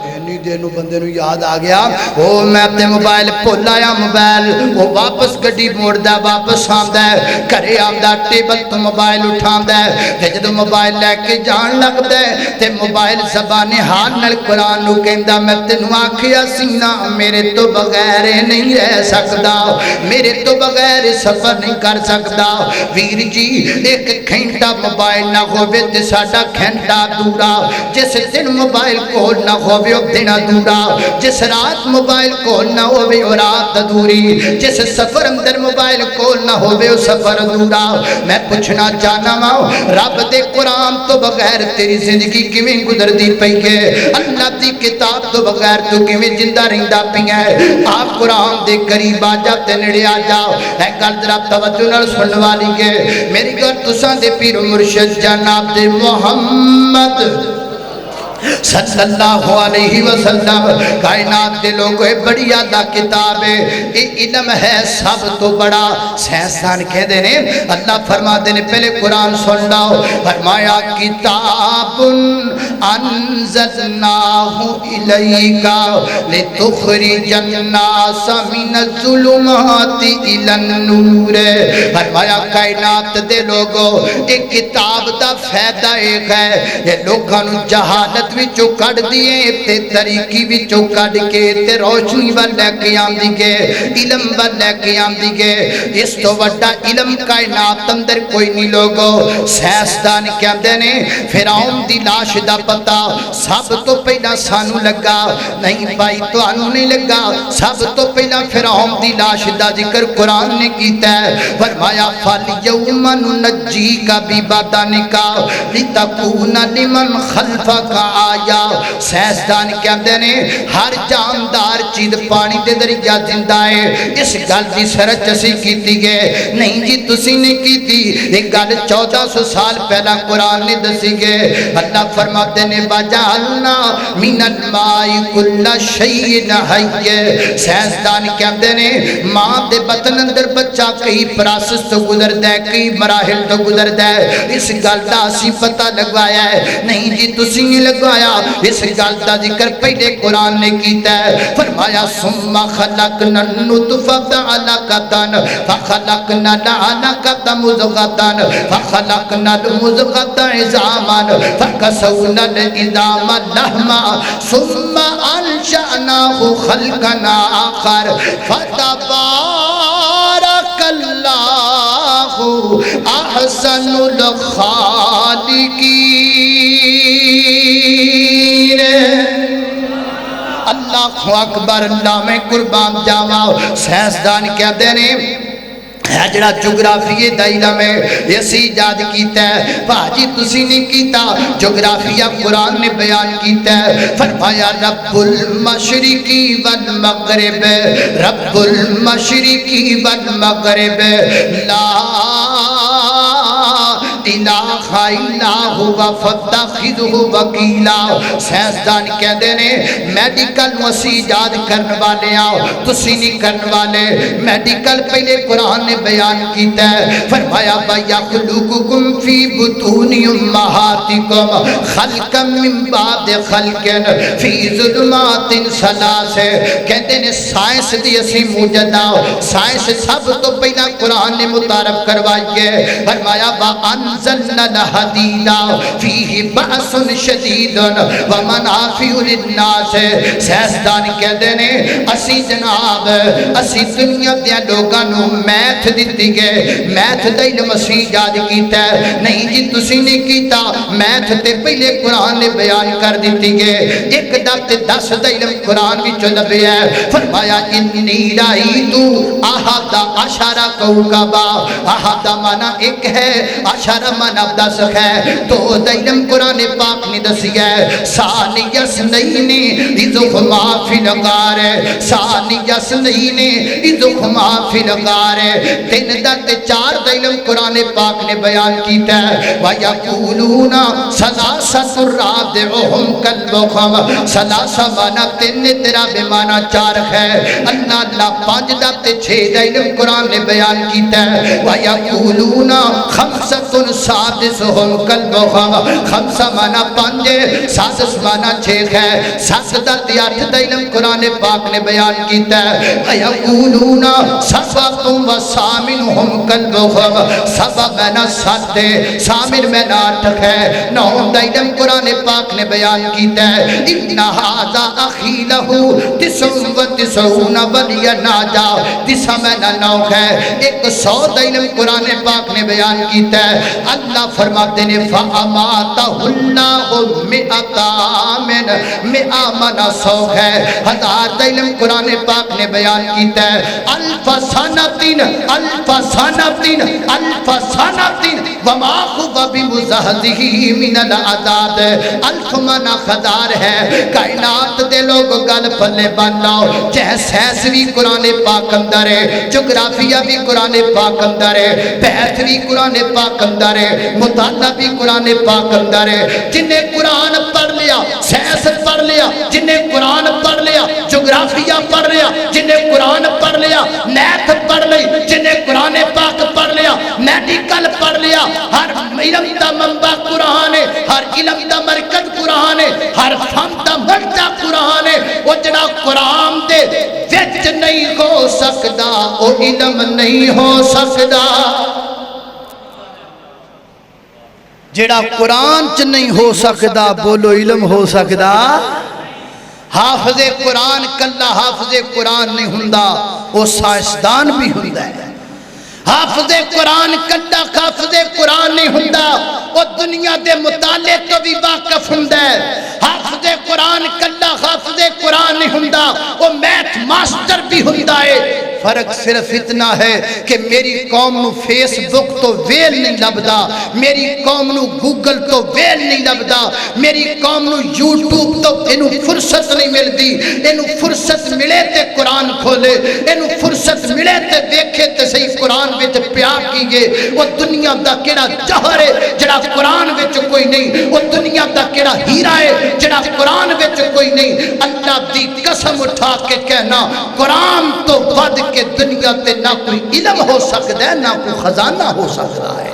اینی دیر نو بندے نو یاد آ گیا او میں اپنے موبائل بھول آیا. موبائل وہ واپس گڈی موڑدا واپس آندا ہے, گھرے آندا ٹیبل تو موبائل اٹھاندا ہے. تے جدوں موبائل لے کے جان لگدا ہے تے موبائل زبان حال نال قرآن نو کہندا میں تینوں آکھیا سی نا میرے تو بغیر نہیں رہ سکدا, میرے تو بغیر سفر نہیں کر سکدا. ویر جی ایک گھنٹہ موبائل نہ ہووے تے ساڈا گھنٹہ دورا, جس دن موبائل کول نہ ہووے دن ادھورا, جس رات موبائل کول نہ ہووے او رات ادھوری, جس سفر اندر موبائل کول نہ ہووے او سفر ادھورا. میں پوچھنا چاہنا وا رب دے قرآن تو بغیر تیری زندگی کیویں گزردی پئی ہے, اللہ دی کتاب تو بغیر تو کیویں زندہ رہندا پیا ہے. آپ قرآن دے قریب آ جا تے نیڑے آ جا. اے گل ذرا توجہ نال سنن والی ہے میری گل. تساں دے پیر مرشد جناب دے محمد صلی اللہ علیہ وسلم کائنات دے لوگوں بڑی اعلیٰ کتاب ہے, یہ علم ہے سب تو بڑا. سائنسدان کہتے ہیں اللہ فرماتے ہیں پہلے قرآن سن لاؤ. فرمایا کتاب انزلناہ الیک لتخرج الناس من الظلمات الی النور. فرمایا کائنات دے لوگوں ایک کتاب دا فائدہ ایک ہے, یہ لوگوں جہالت وچوں کڈ دیے تے طریقی وچوں کڈ کے تے روشنی ول لے کے آندی گے علم ول لے کے آندی گے اس تو وڈا علم کائنات اندر کوئی نہیں لوگو سائنسدان کہندے نے فرعون دی لاش دا پتہ سب تو پہلا سانو لگا نہیں بھائی تانوں نہیں لگا سب تو پہلا فرعون دی لاش دا ذکر قرآن نے کیتا ہے فرمایا فَالْيَوْمَ نُنَجِّيكَ بِبَدَنِكَ لِتَكُونَ لِمَنْ خَلْفَكَ آيَةً سائنسدان کہندے نے ہر جاندار چیز پانی دے دریا زندہ ہے اس گل دی سرچ اسی کیتی گئے نہیں جی تسی نے کیتی ایک گل 1400 سال پہلا قرآن نے دسی گئے اللہ فرماتے نے وَجَعَلْنَا مِنَ الْمَاءِ كُلَّ شَيْءٍ حَيٍّ سائنسدان کہندے نے ماں دے بطن اندر بچہ کئی پراسس تو گزردا ہے کئی مراحل تو گزردا ہے اس گل دا اسی پتہ لگوایا ہے نہیں جی تسی نہیں لگوایا اس گل دا ذکر پہلے قرآن نے کیتا ہے فرمایا ثم خلقنا النطفة علقة فخلقنا العلقة مضغة فخلقنا المضغة عظاما فكسونا العظام لحما ثم أنشأناه خلقا آخر فتبارك الله أحسن الخالقين اللہ اکبر اللہ میں قربان جاواں سائنسدان کہتے ہیں جڑا جغرافیے دا علم ہے اسی ایجاد کیتا ہے بھاجی تسی نہیں کیتا جغرافیہ قرآن نے بیان کیتا ہے فرمایا رب المشرقی والمغرب رب المشرقی والمغرب لا الہ الا ہوا فاتخذہ وکیلا سائنسدان کہندے نے میڈیکل نو اسی ایجاد کرنے والے آؤ تسی نہیں کرنے والے میڈیکل پہلے قرآن نے بیان کیتا ہے فرمایا وَيَخْلُقُكُمْ فِي بُطُونِ أُمَّهَاتِكُمْ خَلْقًا مِّن بَعْدِ خَلْقٍ فِي ظُلُمَاتٍ ثَلَاثٍ کہتے ہیں سائنس دی اسی موجود آؤ سائنس سب تو پہلا قرآن نے متعارف کروائیے فرمایا وَأَنزَلْنَا الْحَدِيدَ فِيهِ بَأْسٌ شَدِيدٌ وَمَنَافِعُ لِلنَّاسِ سائنسدان کہتے ہیں اسی جناب اسی دنیا دیا لوگاں نو میتھ دیتی گئے میتھ دا علم اسی ایجاد کیتا ہے نہیں جی تسی نہیں کیتا میتھ تے پہلے قرآن نے بیان کر دیتی گئے ایک دفت 10 دا علم قرآن بھی چلبے ہے فرمایا انی رائیتو احد عشر کوکبا احد مانا ایک ہے عشر مانا 10 ہے تو دا علم قرآن پاک نے دسی ہے ثانی یسنین اذہما فی الغار ثانی یسنین اذہما فی الغار 3 دا تے 4 دا علم قرآن پاک نے بیان کیتا ہے وَيَقُولُونَ ثَلَاثَةٌ رَابِعُهُمْ كَلْبُهُمْ ثلاثہ مانا 3 تیرا بے مانا 4 ہے اللہ 5 دا تے 6 دا علم قرآن نے بیان کیتا ہے وَيَقُولُونَ خَمْسَةٌ سَادِسُهُمْ كَلْبُهُمْ 5 مانا 5 سادس مانا 6 ہے 7 دا تے 8 دا علم قرآن پاک نے بیان کیتا ہے وَيَقُولُونَ سَبْعَةٌ وَثَامِنُهُمْ كَلْبُهُمْ سبع مانا 7 ہے سامر مانا 8 ہے 9 دا علم قرآن پاک نے بیان کیتا ہے اِنَّ هَذَا أَخِي لَهُ 99 وَلِيَ نَاجَا 9 مانا 9 ہے 100 دا علم قرآن پاک نے بیان کیتا ہے اللہ فرماتے نے فَأَمَاتَهُ اللَّهُ مِئَةَ عَامٍ 100 مانا 100 ہے 1000 دا علم قرآن پاک نے بیان کیتا ہے الف سنتین وما هو بمزحزحہ من العذاب الف مانا 1000 ہے کائنات دے لوگ گل پلے بن لاؤ چاہے سائنس بھی قرآن پاک اندر ہے جغرافیہ بھی قرآن پاک اندر ہے بحث بھی قرآن پاک اندر ہے مطالعہ بھی قرآن پاک اندر ہے جن نے قرآن پڑھ لیا سائنس پڑھ لیا جن نے قرآن پڑھ لیا جغرافیہ پڑھ لیا جن نے قرآن پڑھ لیا میتھ پڑھ لی جن نے قرآن پاک پڑھ لیا میڈیکل پڑھ لیا ہر علم دا منبع قرآن ہے ہر علم دا مرکز قرآن ہے ہر فن دا مرجع قرآن ہے وہ جنا قرآن دے وچ نہیں ہو سکدا وہ علم نہیں ہو سکدا جڑا قرآن چ نہیں ہو سکدا بولو علم ہو سکدا حافظ قرآن کلا حافظ قرآن نہیں ہوندا وہ سائنسدان بھی ہوندا ہے حافظ قرآن کلا حافظ قرآن نہیں ہوندا وہ دنیا دے مطالعے تو بھی واقف ہوندا ہے حافظ قرآن کلا حافظ قرآن نہیں ہوندا وہ میتھ ماسٹر بھی ہوندا ہے فرق صرف اتنا ہے کہ میری قوم نو فیس بک تو ویل نہیں لبدا میری قوم نو گوگل تو ویل نہیں لبدا میری قوم نو یوٹیوب تو انہوں فرصت نہیں ملدی انہوں فرصت ملے تے قرآن کھولے انہوں فرصت ملے تے دیکھے تے صحیح قرآن وچ پیار کیے وہ دنیا دا کیڑا جہر ہے جڑا قرآن وچ کوئی نہیں وہ دنیا دا کیڑا ہیرا ہے جڑا قرآن وچ کوئی نہیں اللہ دی قسم اٹھا کے کہنا قرآن تو ود کہ دنیا تے نہ کوئی علم ہو سکتا ہے نہ کوئی خزانہ ہو سکتا ہے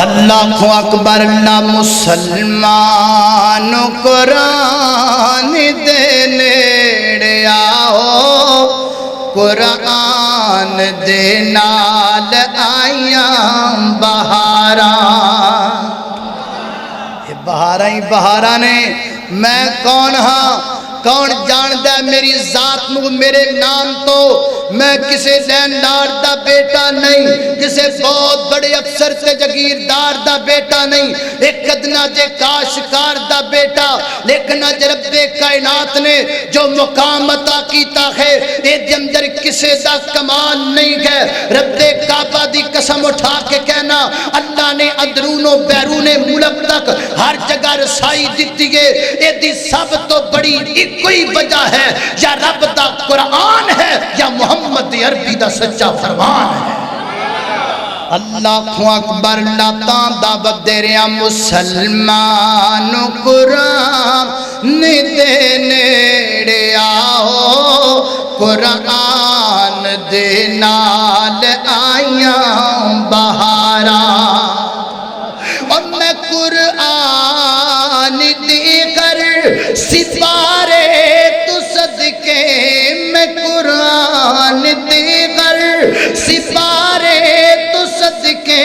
اللہ کو اکبر اللہ مسلمان قرآن دے نیڑے آؤ قرآن دے نال آیاں بہاراں یہ بہاراں ہی بہاراں نے میں کون ہاں کون جاندہ ہے میری ذات نو میرے نام تو میں کسے لیندار دا بیٹا نہیں کسے بہت بڑے افسر سے جگیردار دا بیٹا نہیں ایک ادنا جے کاشکار دا بیٹا لیکن اج رب کائنات نے جو مقام عطا کیتا ہے اے اندر کسے دا کمال نہیں ہے رب کعبہ دی قسم اٹھا کے کہنا اللہ نے اندرون و بیرون ملک تک ہر جگہ رسائی دیتی ہے اے دی سب تو بڑی کوئی وجہ ہے یا رب دا قرآن ہے یا محمد عربی دا سچا فرمان ہے اللہ کو اکبر لاتاں دعوت دے رہا مسلمان قرآن دے نیڑے آؤ قرآن دے نال آیاں بہاراں اور میں قرآن دے کر سپارے تو صدقے میں قرآن دے کر سپارے تو صدقے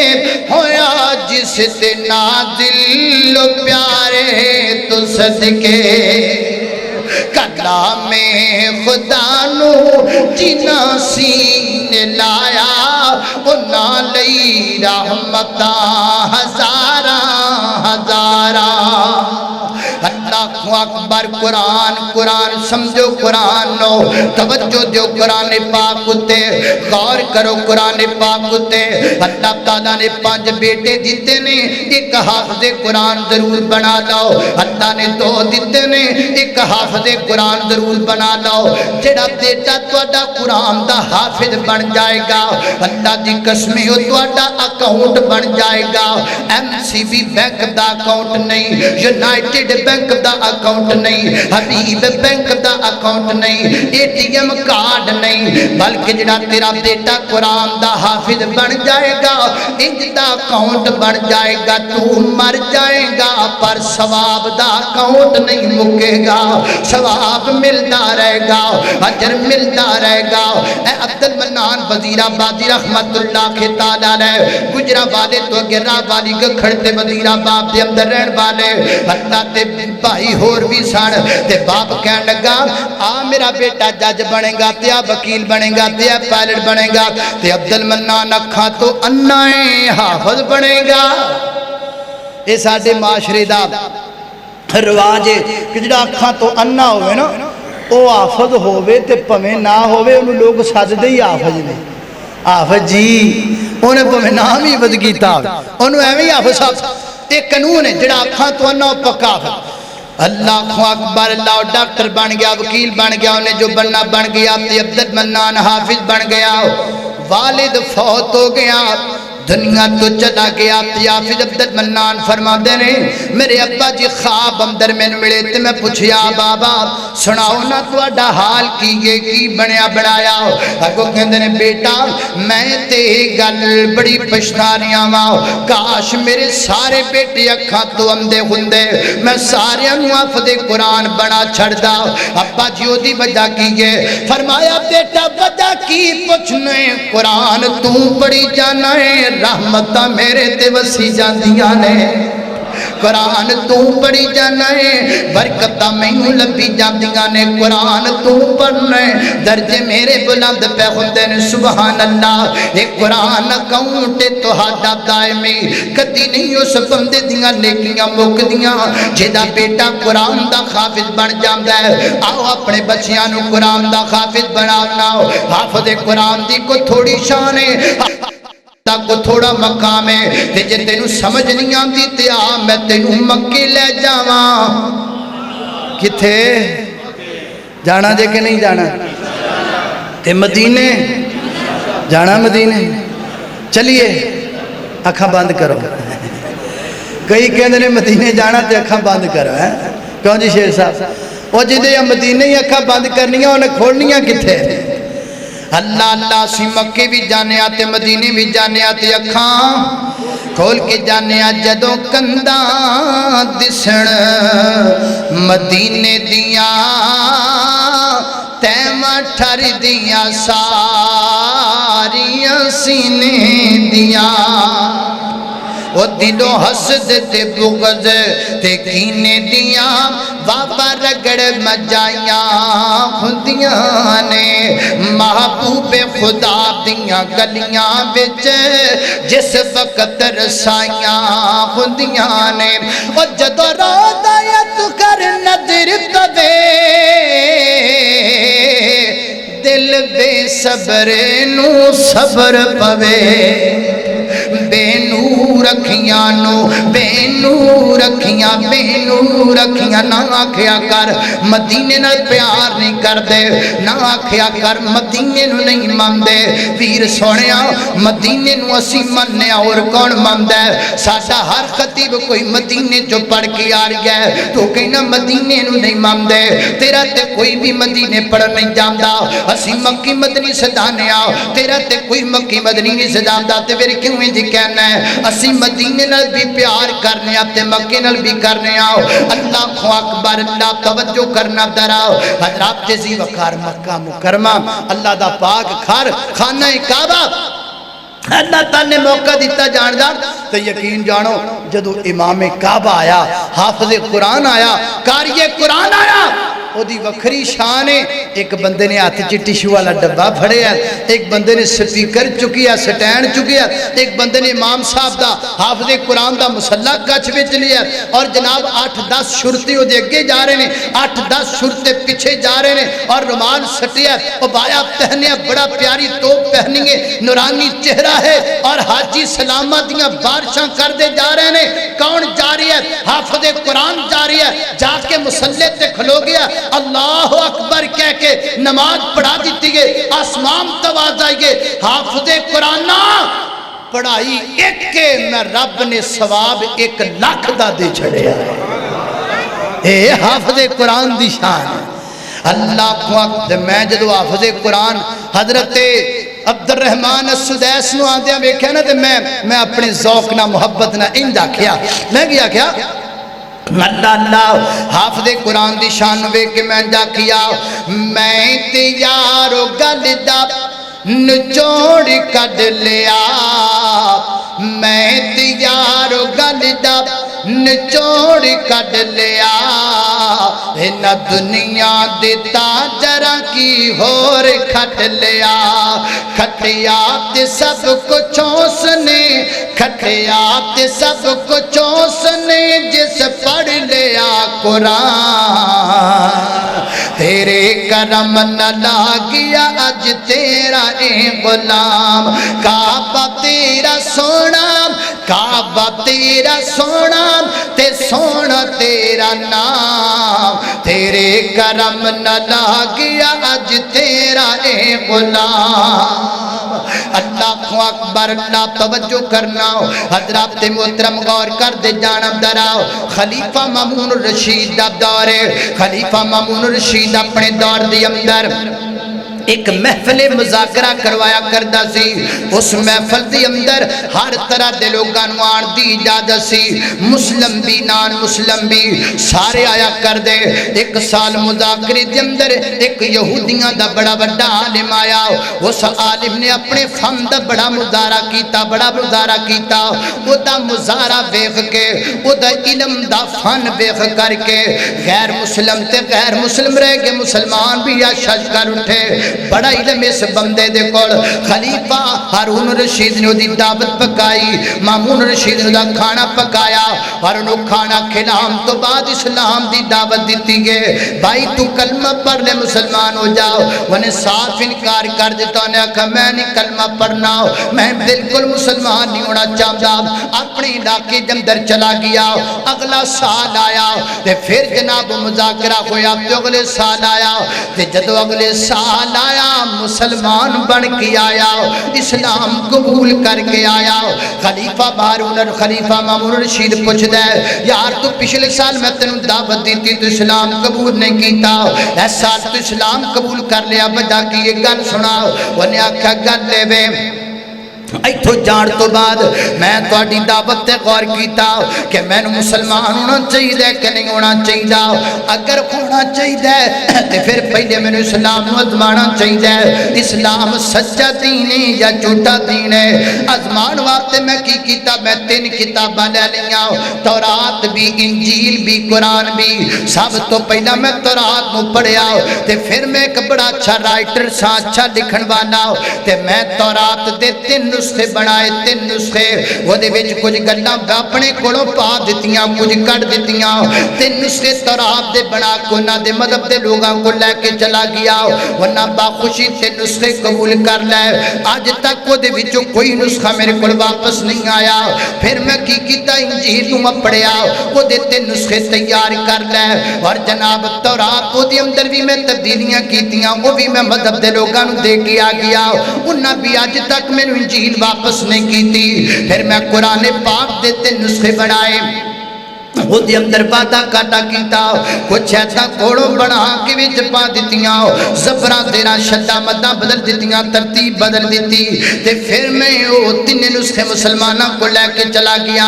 ہویا جس سے نازل پیارے تو صدقے کلام خدا نو جنا سین لایا انہاں لئی رحمتاں ہزاراں ہزاراں اللہ کو اکبر قرآن قرآن سمجھو قرآن نو توجہ دیو قرآن پاک تے غور کرو قرآن پاک تے اللہ تعالیٰ نے 5 بیٹے دیتے نے ایک حافظ قرآن ضرور بنا لو اللہ نے 2 دیتے نے ایک حافظ قرآن ضرور بنا لو جڑا بیٹا تہاڈا قرآن دا حافظ بن جائے گا اللہ دی قسم ہو تہاڈا اکاؤنٹ بن جائے گا MCB بینک دا اکاؤنٹ نہیں یونائٹڈ بینک دا اکاؤنٹ نہیں حبیب بینک دا اکاؤنٹ نہیں ATM کارڈ نہیں بلکہ جڑا تیرا بیٹا قرآن دا حافظ بن جائے گا انج دا اکاؤنٹ بن جائے گا تو مر جائے گا پر ثواب دا اکاؤنٹ نہیں مکے گا ثواب ملتا رہے گا اجر ملتا رہے گا اے عبد المنان وزیر آبادی رحمت اللہ کے تعالیٰ علیہ گجرا والے تو گرا والی گکھڑتے وزیر آباد دے اندر رہن والے اللہ تے بھائی ہور بھی سن تے باپ کہن لگا آ میرا بیٹا جج بنے گا تے آ وکیل بنے گا تے آ پائلٹ بنے گا تے عبد المنان اکھاں تو انائیں حافظ بنے گا اے ساڈے معاشرے دا رواج ہے کہ جڑا اکھاں تو انا ہوئے نا او حافظ ہوئے تے پمیں نہ ہوئے انہوں لوگ سج دے ہی حافظ نے حافظ جی انہیں پمیں نام ہی بد کیتا انہوں ایویں حافظ صاحب ایک قانون ہے جڑا اکھاں تو انا پکا اللہ کو اکبر اللہ ڈاکٹر بن گیا وکیل بن گیا انہیں جو بننا بن گیا تے عبد المنان حافظ بن گیا والد فوت ہو گیا دنیا تو چلا گیا حافظ عبد المنان فرماتے نے میرے ابا جی خواب اندر میں ملے تے میں پوچھیا بابا سناؤ نا تہاڈا حال کی بنیا بنایا اگوں کہندے نے بیٹا میں تے گل بڑی پچھتانیاں وا کاش میرے سارے بیٹے اکھاں تو اندھے ہوندے میں سارے نوں حافظ قرآن بنا چھڑدا ابا جی دی وجہ کی ہے فرمایا بیٹا وجہ کی پوچھنے قرآن تو پڑھی جانا ہے رحمتاں میرے تے وسی جاندیاں نے قرآن تو پڑھی جانا ہے برکتاں مینوں لبھی جاندیاں نے قرآن تو پڑھنا ہے درجے میرے بلند پہ ہوندے نے سبحان اللہ اے قرآن اکاؤنٹ تہاڈا دائمی کدی نہیں اس بندے دیاں نیکیاں مکدیاں جہدا بیٹا قرآن دا حافظ بن جاندا ہے آؤ اپنے بچیاں نوں قرآن دا حافظ بناؤنا حافظ قرآن دی کو تھوڑی شان ہے کو تھوڑا مقام ہے تے جے تینوں سمجھ نہیں آندی تے آ میں تینوں مکے لے جاواں کتھے جانا جے کہ نہیں جانا تے مدینے جانا مدینے چلیے اکھاں بند کرو کئی کہندے نے مدینے جانا تے اکھاں بند کرو کیوں جی شیر صاحب او جدے مدینے ہی اکھاں بند کرنیاں انہیں کھولنیاں کتھے اللہ اللہ سی مکے بھی جانے آتے مدینے بھی جانے آتے اکھاں کھول کے جانے آ جدوں کنداں دسن مدینے دیاں تیمہ ٹھر دیاں ساریاں سینے دیاں وہ دلوں حسد تے بغض تے کینے دیاں بابا رگڑ مجائیاں ہوندیاں نے محبوب خدا دیاں گلیاں وچ جس وقت رسائیاں ہوندیاں نے وہ جدو رودایت کر نظر پوے دل بے صبر نو صبر پوے بے نور رکھیاں نو بے نور رکھیاں بے نور رکھیاں نہ آکھیا کر مدینے نال پیار نہیں کر دے نہ آکھیا کر مدینے نو نہیں مان دے پیر سونیا مدینے نو اسی مننے اور کون مان دے ساڈا ہر خطیب کوئی مدینے جو پڑھ کے آ رہی ہے تو کہنا مدینے نو نہیں مان دے تیرا تے کوئی بھی مدینے پڑھ نہیں جاندا اسی مکی مدنی سدانے آ تیرا تے کوئی مکی مدنی نہیں سداندا تے پھر کیوں جی کہنا ہے اسی مدینے نال بھی پیار کرنے آتے مکے نال بھی کرنے آؤ اللہ اکبر اللہ توجہ کرنا دراؤ حضرات جزی وقار مکہ مکرمہ اللہ دا پاک گھر خانہ کعبہ اللہ تعالی نے موقع دیتا جان دا تو یقین جانو جدو امام کعبہ آیا حافظ قرآن آیا قاری قرآن آیا وہ دی وکھری شان ہے ایک بندے نے ہاتھ چ ٹیشو والا ڈبا پھڑے ہے ایک بندے نے سپیکر چکی ہے سٹینڈ چکی ہے ایک بندے نے امام صاحب دا حافظ قرآن دا مسلح کچھ وچ لیا اور جناب 8-10 شرطی وہ دے اگے جا رہے ہیں 8-10 شرطے پیچھے جا رہے ہیں اور رومال سٹیا وہ بایا پہنے بڑا پیاری توپ پہنی ہے نورانی چہرہ ہے اور حاجی سلامہ دیاں بارشاں کر دے جا رہے ہیں کون جا رہی ہے حافظ قرآن جا رہی ہے جا کے مسلح تے کھلو گیا اللہ اکبر کہہ کے نماز پڑھا دیتی گئے آسمان تواز آئی گئے حافظ قرآن پڑھائی ایک کے میں رب نے ثواب 1 لاکھ دا دے چھڑے اے حافظ قرآن دی شان اللہ کو اکبر میں جدو حافظ قرآن حضرت عبد الرحمن السدیس نو آدھیا بیکھے نا میں اپنے ذوق نہ محبت نہ اندہ کیا میں گیا کیا اللہ اللہ حافظ قرآن دی شان وے کہ میں جا کیا میں تیارو گلدہ نچوڑ کڈ لیا میں تیارو گلدہ نچوڑ کڈ لیا نہ دنیا دیتا جرا کی ہور کھٹ لیا کھٹیا تے سب کچھ اس نے کھٹیا تے سب کچھ اس نے جس پڑھ لیا قرآن تیرے کرم نہ لاگیا اج تیرا اے غلام کعبہ تیرا سونا کعبہ تیرا سونا تے سونا تیرا نام تیرے کرم نہ لاگیا اج تیرا اے غلام اللہ اکبر اللہ توجہ کرنا حضرات محترم غور کر دے جانب دراؤ خلیفہ مامون الرشید دا دور ہے خلیفہ مامون الرشید اپنے دور دی اندر ایک محفل مذاکرہ کروایا کردا سی اس محفل دی اندر ہر طرح دے لوگاں نوں آن دی اجازت سی مسلم بھی نان مسلم بھی سارے آیا کر دے ایک سال مذاکرے دے اندر ایک یہودیاں دا بڑا بڑا عالم آیا اس عالم نے اپنے فن دا بڑا مظاہرہ کیتا او دا مظاہرہ ویکھ کے او دا علم دا فن ویکھ کر کے غیر مسلم تے غیر مسلم رہ کے مسلمان بھی یا شش کر اٹھے بڑا علم اس بندے دے کول خلیفہ ہارون رشید نے دی دعوت پکائی مامون رشید نے دا کھانا پکایا اور انہوں کھانا کھلام تو بعد اسلام دی دعوت دیتی گئے بھائی تو کلمہ پڑھ لے مسلمان ہو جاؤ انہیں صاف انکار کر دیتا انہیں کہا میں نہیں کلمہ پڑھنا میں بالکل مسلمان نہیں ہونا چاہتا اپنے علاقے جندر چلا گیا اگلا سال آیا پھر جناب مذاکرہ ہویا تو اگلے سال آیا جدو اگلے سال آیا مسلمان بن کے آیا اسلام قبول کر کے آیا خلیفہ ہارون اور خلیفہ مامون رشید پوچھ دے یار تو پچھلے سال میں تینوں دعوت دیتی تو اسلام قبول نہیں کیتا اس سال تو اسلام قبول کر لیا بجا کی یہ گل سنا انہیں آکھا گل لے وے ایتھو جان تو بعد میں تہاڈی دعوت تے غور کیتا کہ میں مسلمان ہونا چاہیے کہ نہیں ہونا چاہیے اگر ہونا چاہیے تے پھر پہلے میں اسلام نو ازمانا چاہیے اسلام سچا دین ہے یا جھوٹا دین ہے ازمان واسطے میں کی کیتا میں 3 کتاباں لے لیاں تورات بھی انجیل بھی قرآن بھی سب تو پہلا میں تورات نو پڑھیا تے پھر میں ایک بڑا اچھا رائٹر سا اچھا لکھن والا تے میں تورات دے 3 نسخے بنائے 3 نسخے وہ دے وچ کچھ گلاں اپنے کولوں پا دتیاں کچھ کٹ دتیاں 3 نسخے تورات دے بنا کے انہاں دے مذہب دے لوگاں کو لے کے چلا گیا ورنہ با خوشی 3 نسخے قبول کر لے اج تک وہ دے وچوں کوئی نسخہ میرے کول واپس نہیں آیا پھر میں کی کیتا انجیل نوں پڑھیا وہ دے 3 نسخے تیار کر لے اور جناب تورات وہ دے اندر بھی میں تبدیلیاں کیتیاں وہ بھی میں مذہب دے لوگاں نوں دے کے آ گیا انہاں بھی اج تک میں انجیل واپس نہیں کی تھی پھر میں قرآن پاک دیتے نسخے بنائے وہ دی اندر وعدہ کاٹا کیتا کچھ ایسا کوڑوں بنا کے وچ پا دتیاں زبراں دینا شدہ مدہ بدل دتیاں ترتیب بدل دیتی تے پھر میں وہ 3 نسخے مسلمانہ کو لے کے چلا گیا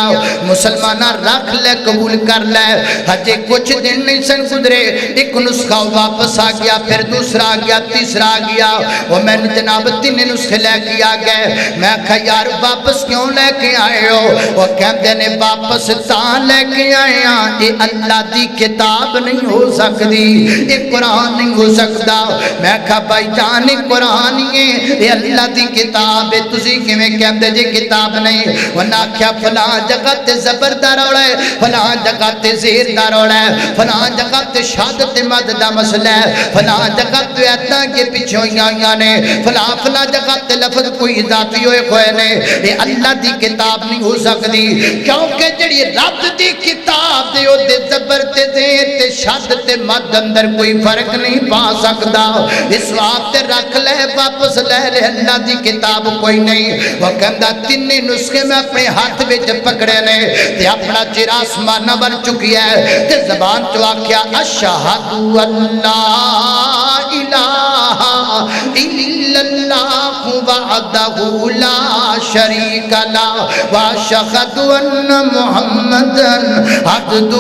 مسلمانہ رکھ لے قبول کر لے ہجے کچھ دن نہیں سن گزرے ایک نسخہ واپس آ گیا پھر دوسرا آ گیا تیسرا آ گیا وہ میں نے جناب 3 نسخے لے کے آ گئے میں کہا یار واپس کیوں لے کے آئے ہو وہ کہتے نے واپس تاں لے کے آیا یہ اللہ دی کتاب نہیں ہو سکتی یہ قرآن نہیں ہو سکتا میں کہا بھائی جان قرآن ہی ہے یہ اللہ دی کتاب ہے تسی کیویں کہندے جے کتاب نہیں ورنہ کیا فلاں جگہ تے زبر دا روڑا ہے فلاں جگہ تے زیر دا روڑا ہے فلاں جگہ تے شہادت مد دا مسئلہ ہے فلاں جگہ تے ایتاں کے پیچھے آئیاں نے فلاں جگہ تے لفظ کوئی اضافی ہوئے کوئے نے یہ اللہ دی کتاب نہیں ہو سکتی کیونکہ جڑی رب دی کتاب دے او دے زبر تے زیر تے شد تے مد اندر کوئی فرق نہیں پا سکتا اس واسطے رکھ لے واپس لے لے اللہ دی کتاب کوئی نہیں وہ کہندا 3 نسخے میں اپنے ہاتھ وچ پکڑے نے تے اپنا چہرہ آسمان بن چکی ہے تے زبان تو آکھیا اشہد اللہ الہ الا اللہ وحدہ لا شریک لہ واشہد ان محمدن عبدہ و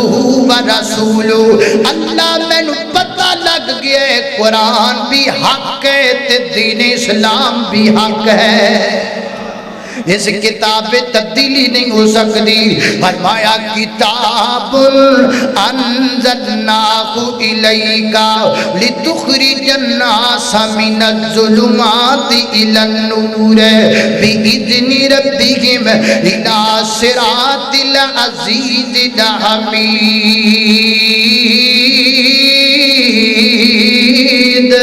رسولہ اللہ میں نو پتہ لگ گیا قرآن بھی حق ہے تے دین اسلام بھی حق ہے اس کتاب میں تبدیلی نہیں ہو سکتی فرمایا کتاب انزلناہ الیکا لتخرج الناس من الظلمات الی النور باذن ربہم الی صراط العزیز الحمید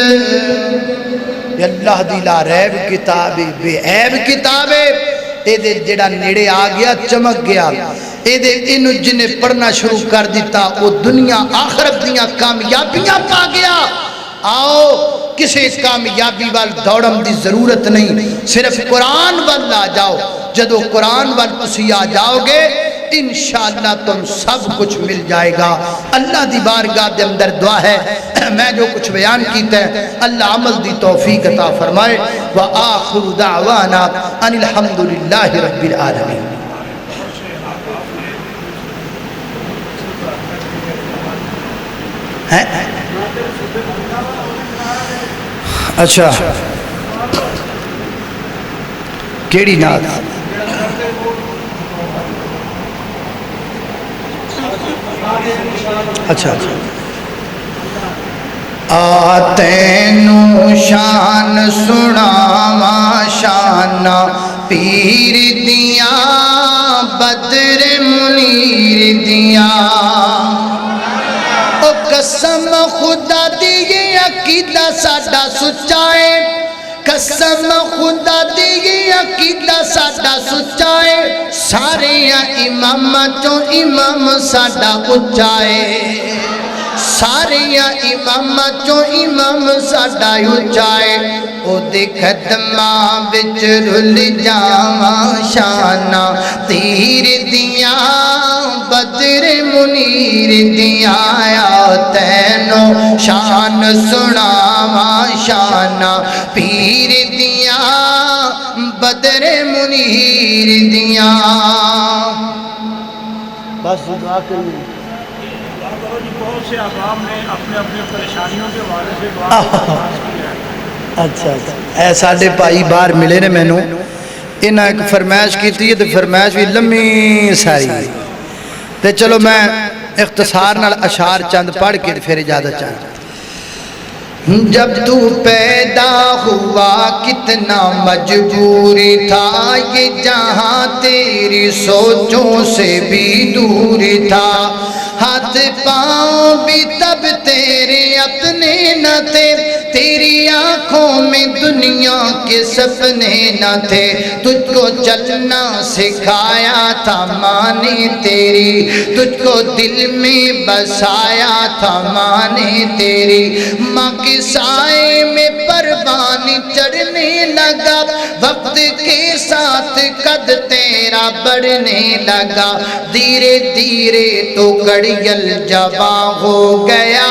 اللہ دی لا ریب کتاب بے عیب کتاب اے دے جڑا نیڑے آ گیا چمک گیا اے دے انو جنہیں پڑھنا شروع کر دیتا وہ دنیا آخرت دیاں کامیابیاں پا گیا آؤ کسی کامیابی وال دوڑن دی ضرورت نہیں، صرف قرآن وال آ جاؤ۔ جدو قرآن وال تسی آ جاؤ گے انشاءاللہ تم سب کچھ مل جائے گا۔ اللہ دی بارگاہ دے اندر دعا ہے، میں جو کچھ بیان کیتا ہے اللہ عمل دی توفیق عطا فرمائے۔ وآخر دعوانا ان الحمدللہ رب العالمین۔ اچھا کیڑی نات؟ اچھا تینوں شان سناواں شان پیر دیاں بدر منیر دیاں، او قسم خدا دی یہ عقیدہ ساڈا سچا ہے، قسم خدا دی یہ عقیدہ ساڈا سچا ہے، سارے امام چوں امام ساڈا اچا ہے، سارے امام چوں امام ساڈا اچا ہے، او دے قدماں وچ رل جاواں شاناں تیر دیاں بدر منیر دیاں، تینوں شان سناواں شاناں پیر دیاں بدر منیر دیاں۔ بس دعا کریں۔ بہت سے احباب نے اپنے اپنے پریشانیوں کے حوالے سے دعا کی ہے۔ اچھا اے ساڈے بھائی باہر ملے نے مینوں، انہاں ایک فرمائش کیتی ہے تے فرمائش بھی لمبی ساری تے چلو میں اختصار نال اشعار چند پڑھ کے پھر اجازت چاہتا۔ جب تو پیدا ہوا کتنا مجبور تھا، یہ جہاں تیری سوچوں سے بھی دور تھا، ہاتھ پاؤں بھی تب تیرے اپنے نہ تھے، تیری آنکھوں میں دنیا کے سپنے نہ تھے، تجھ کو چلنا سکھایا تھا ماں نے تیری، تجھ کو دل میں بسایا تھا ماں نے تیری، ماں کے سائے میں پروان چڑھنے لگا، وقت کے ساتھ قد تیرا بڑھنے لگا، دھیرے دھیرے تو گڑیل جوان ہو گیا،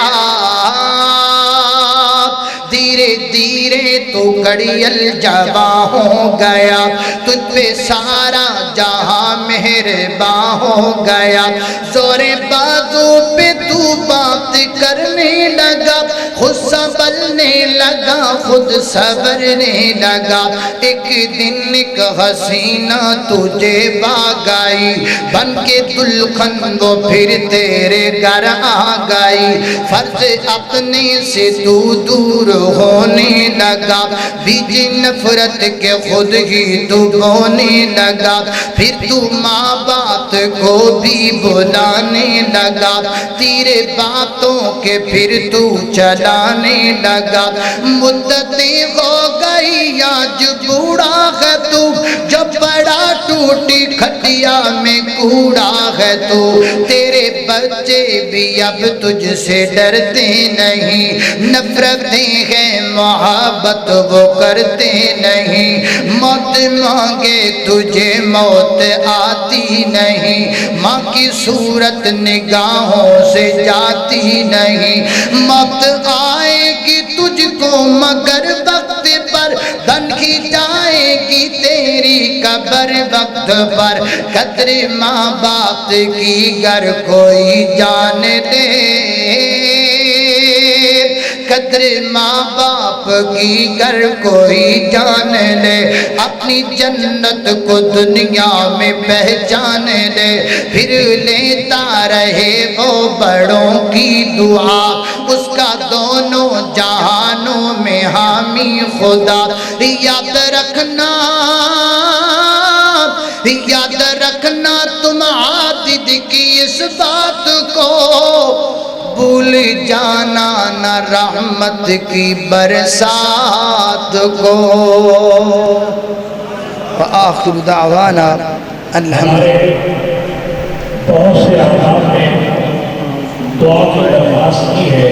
دھیرے دھیرے تو گڑیل جوان ہو گیا، تجھ پہ سارا جہاں مہرباں ہو گیا، زور بازو پہ تو بات کرنے لگا، خود سنبھلنے لگا خود سنورنے لگا، ایک دن ایک حسینہ تجھے باغ آئی، بن کے دلہن وہ پھر تیرے گھر آ گئی، فرض اپنے سے تو دور ہونے لگا، بیج نفرت کے خود ہی تو بونے لگا، پھر تو ماں باپ کو بھی بلانے لگا، تیرے باتوں کے پھر تو چلانے لگا، مدتیں ہو گئی آج بوڑھا ہے تو، جب بڑا ٹوٹی کھٹیا میں کوڑا ہے تو، تیرے بچے بھی اب تجھ سے ڈرتے نہیں، نفرتیں ہیں محبت وہ کرتے نہیں، موت مانگے تجھے موت آتی نہیں، ماں کی صورت نگاہوں سے جاتی نہیں، موت آئے گی تجھ کو مگر وقت پر، بن ہی جائے گی تیری قبر وقت پر، قدر ماں باپ کی گر کوئی جان لے، قدر ماں باپ کی گر کوئی جان لے، اپنی جنت کو دنیا میں پہچان لے، پھر لیتا رہے وہ بڑوں کی دعا، اس کا دونوں جہانوں میں حامی خدا، یاد رکھنا یاد رکھنا تم عابد کی اس بات کو، بھول جانا نہ رحمت کی برسات کو۔ وآخر دعوانا الحمدللہ۔ بہت سے احباب نے دعا کی درخواست کی ہے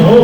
2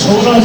16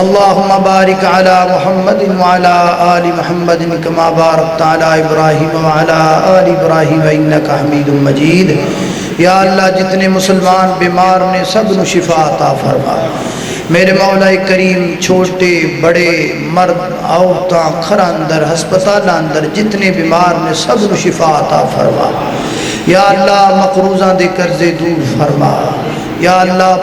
اللهم بارك على محمد وعلى آل محمد كما باركت على إبراهيم وعلى آل إبراهيم إنك حميد مجيد۔ یا اللہ جتنے مسلمان بیمار نے سب نو شفا عطا فرما۔ میرے مولا کریم چھوٹے بڑے مرد عورتاں گھر اندر ہسپتال اندر جتنے بیمار نے سب نو شفا عطا فرما۔ یا اللہ مقروضاں دے قرضے دور فرما۔ یا اللہ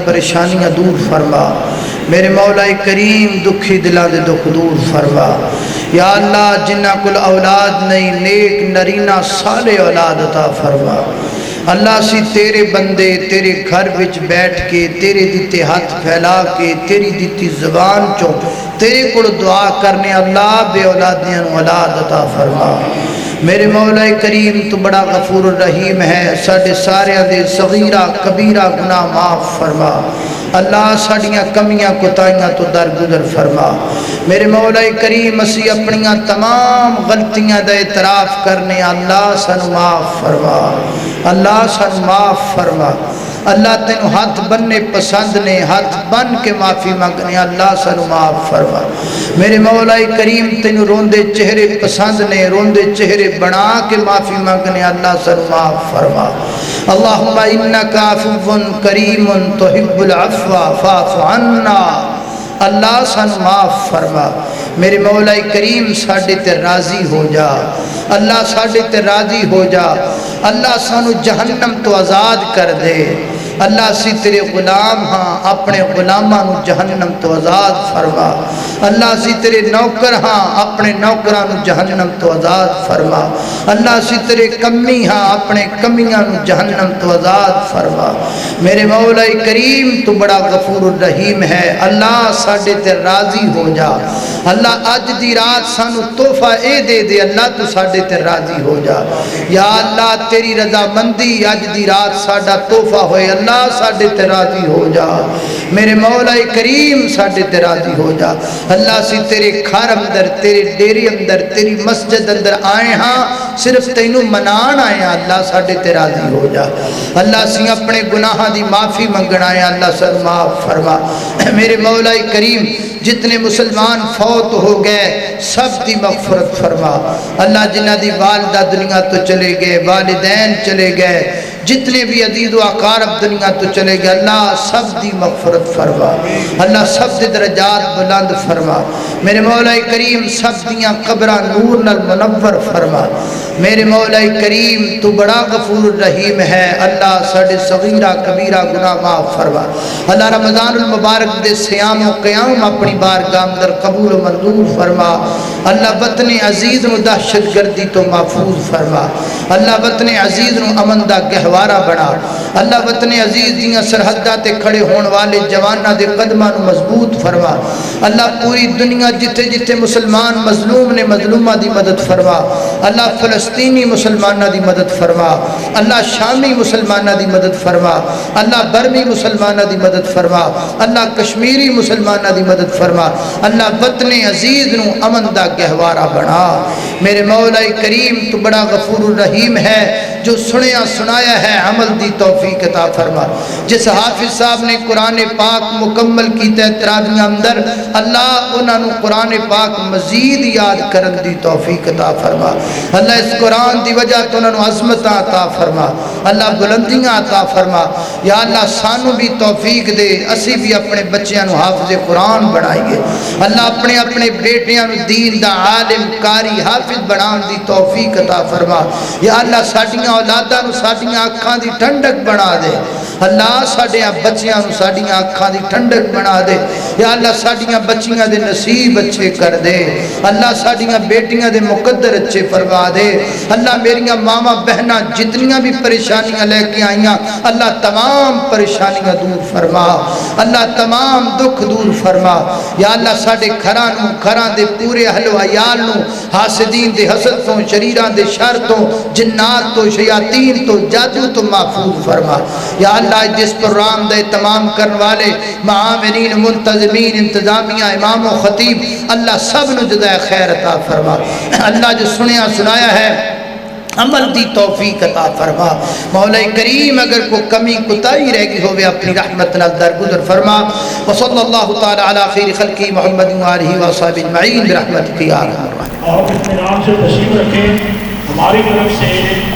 پریشانیاں دور فرما۔ میرے مولا کریم دکھی دلاں دے دکھ دور فرما۔ یا اللہ جنہ کل اولاد نہیں نیک نرینہ صالح اولاد عطا فرما۔ اللہ سی تیرے بندے تیرے گھر وچ بیٹھ کے تیرے دیتے ہاتھ پھیلا کے تیری دیتی زبان چوں تیرے کو دعا کرنے اللہ بے اولادیاں اولاد عطا فرما۔ میرے مولا کریم تو بڑا غفور الرحیم ہے، ساڑھے سارے دے صغیرہ کبیرہ گناہ معاف فرما۔ اللہ ساڑھیاں کمیاں کوتاہیاں تو درگزر فرما۔ میرے مولا کریم اسی اپنیاں تمام غلطیاں دا اعتراف کرنے اللہ سانو معاف فرما۔ اللہ سانو معاف فرما۔ اللہ تینو ہاتھ بننے پسند نے، ہاتھ بن کے معافی مانگنے اللہ سانو معاف فرما۔ میرے مولا کریم تینو روندے چہرے پسند نے، روندے چہرے بنا کے معافی مانگنے اللہ سانو معاف فرما۔ اللہم انکا عفو کریم تحب العفو فاعف عنا۔ اللہ سانو معاف فرما۔ میرے مولا کریم ساڑھے تے راضی ہو جا، اللہ ساڑھے تے راضی ہو جا، اللہ سانو جہنم تو آزاد کر دے۔ اللہ سی تیرے غلام ہاں، اپنے غلامانو جہنم تو آزاد فرما۔ اللہ سی تیرے نوکر ہاں، اپنے نوکرانو جہنم تو آزاد فرما۔ اللہ سی تیرے کمی ہاں، اپنے کمیانو جہنم تو آزاد فرما۔ میرے مولا کریم تو بڑا غفور الرحیم ہے، اللہ ساڑھے تے راضی ہو جا۔ اللہ اج دی رات سانو تحفہ اے دے دے، اللہ تو ساڑھے تے راضی ہو جا۔ یا اللہ تیری رضا مندی اج دی رات ساڑھا تحفہ ہوئے، اللہ ساڑھے تے راضی ہو جا۔ میرے مولا کریم ساڑھے تے راضی ہو جا۔ اللہ سی تیرے گھر اندر تیرے ڈیرے اندر تیری مسجد اندر آئے ہاں، صرف تینوں منان آئے ہیں، اللہ ساڑھے تے راضی ہو جا۔ اللہ سی اپنے گناہ دی معافی منگن آئے ہیں، اللہ سر معاف فرما۔ میرے مولا کریم جتنے مسلمان فوت ہو گئے سب دی مغفرت فرما۔ اللہ جنہ دی والدہ دنیا تو چلے گئے، والدین چلے گئے، جتنے بھی عزیز و اقارب دنیا تو چلے گئے، اللہ سب دی مغفرت فرما۔ اللہ سب دی درجات بلند فرما۔ میرے مولا کریم سب دیاں قبرہ نور نال منور فرما۔ میرے مولا کریم تو بڑا غفور الرحیم ہے، اللہ ساڑھے صغیرہ کبیرہ گناہ معاف فرما۔ اللہ رمضان المبارک دے سیام و قیام اپنی بارگاہ اندر قبول و منظور فرما۔ اللہ وطن عزیز نو دہشت گردی تو محفوظ فرما۔ اللہ وطن عزیز نو امن دا گہوارہ بنا۔ اللہ وطن عزیز دیاں سرحدہ تے کھڑے ہون والے جوانہ دے قدمہ نو مضبوط فرما۔ اللہ پوری دنیا جتے جتے مسلمان مظلوم نے مظلومہ دی مدد فرما۔ اللہ فلسطینی مسلمانہ دی مدد فرما۔ اللہ شامی مسلمانہ دی مدد فرما۔ اللہ برمی مسلمانہ دی مدد فرما۔ اللہ کشمیری مسلمانہ دی مدد فرما۔ اللہ وطن عزیز نو امن دا گہوارہ بنا۔ میرے مولا کریم تو بڑا غفور الرحیم ہے، جو سنیا سنایا ہے عمل دی توفیق عطا فرما۔ جس حافظ صاحب نے قرآن پاک مکمل کیتا ہے تراویح اندر، اللہ انہاں نو قرآن پاک مزید یاد کرن دی توفیق عطا فرما۔ اللہ اس قرآن دی وجہ تو انہاں نو عظمت عطا فرما، اللہ بلندیاں عطا فرما۔ یا اللہ سانو بھی توفیق دے، اسی بھی اپنے بچیاں نو حافظ قرآن بنائیے۔ اللہ اپنے اپنے بیٹیاں نو دین دا عالم کاری حافظ بنان دی توفیق عطا فرما۔ یا اللہ ساڈیاں اولاداں نو ساڈیاں اکھاں دی ٹھنڈک بنا دے۔ اللہ ساڈیاں بچیاں نو ساڈیاں اکھاں دی ٹھنڈک بنا دے۔ یا اللہ ساڈیاں بچیاں دے نصیب اچھے کر دے۔ اللہ ساڈیاں بیٹیاں دے مقدر اچھے فرما دے۔ اللہ میریاں ماما بہناں جتنیاں بھی پریشانیاں لے کے آئیاں، اللہ تمام پریشانیاں دور فرما۔ اللہ تمام دکھ دور فرما۔ یا اللہ ساڈے گھراں نو گھراں دے پورے اہل و عیال نو حاسدین دے حسد تو شریراں دے شر تو جنات تو شیاطین تو جادو تو محفوظ فرما۔ یا اللہ جس پروگرام دے تمام کرنے والے معاونین منتظمین انتظامیہ امام و خطیب، اللہ سب نو جزائے خیر عطا فرما۔ اللہ جو سنیا سنایا ہے عمل دی توفیق عطا فرما مولا کریم اگر کوئی کمی کوتاہی رہ گئی ہوئے اپنی رحمت نال درگزر فرما وصلی اللہ تعالی علی خیر خلقی محمد و آلہ و صحبہ اجمعین برحمتک یا ارحم الراحمین اور اطمینان سے تشریف رکھیں ہماری طرف سے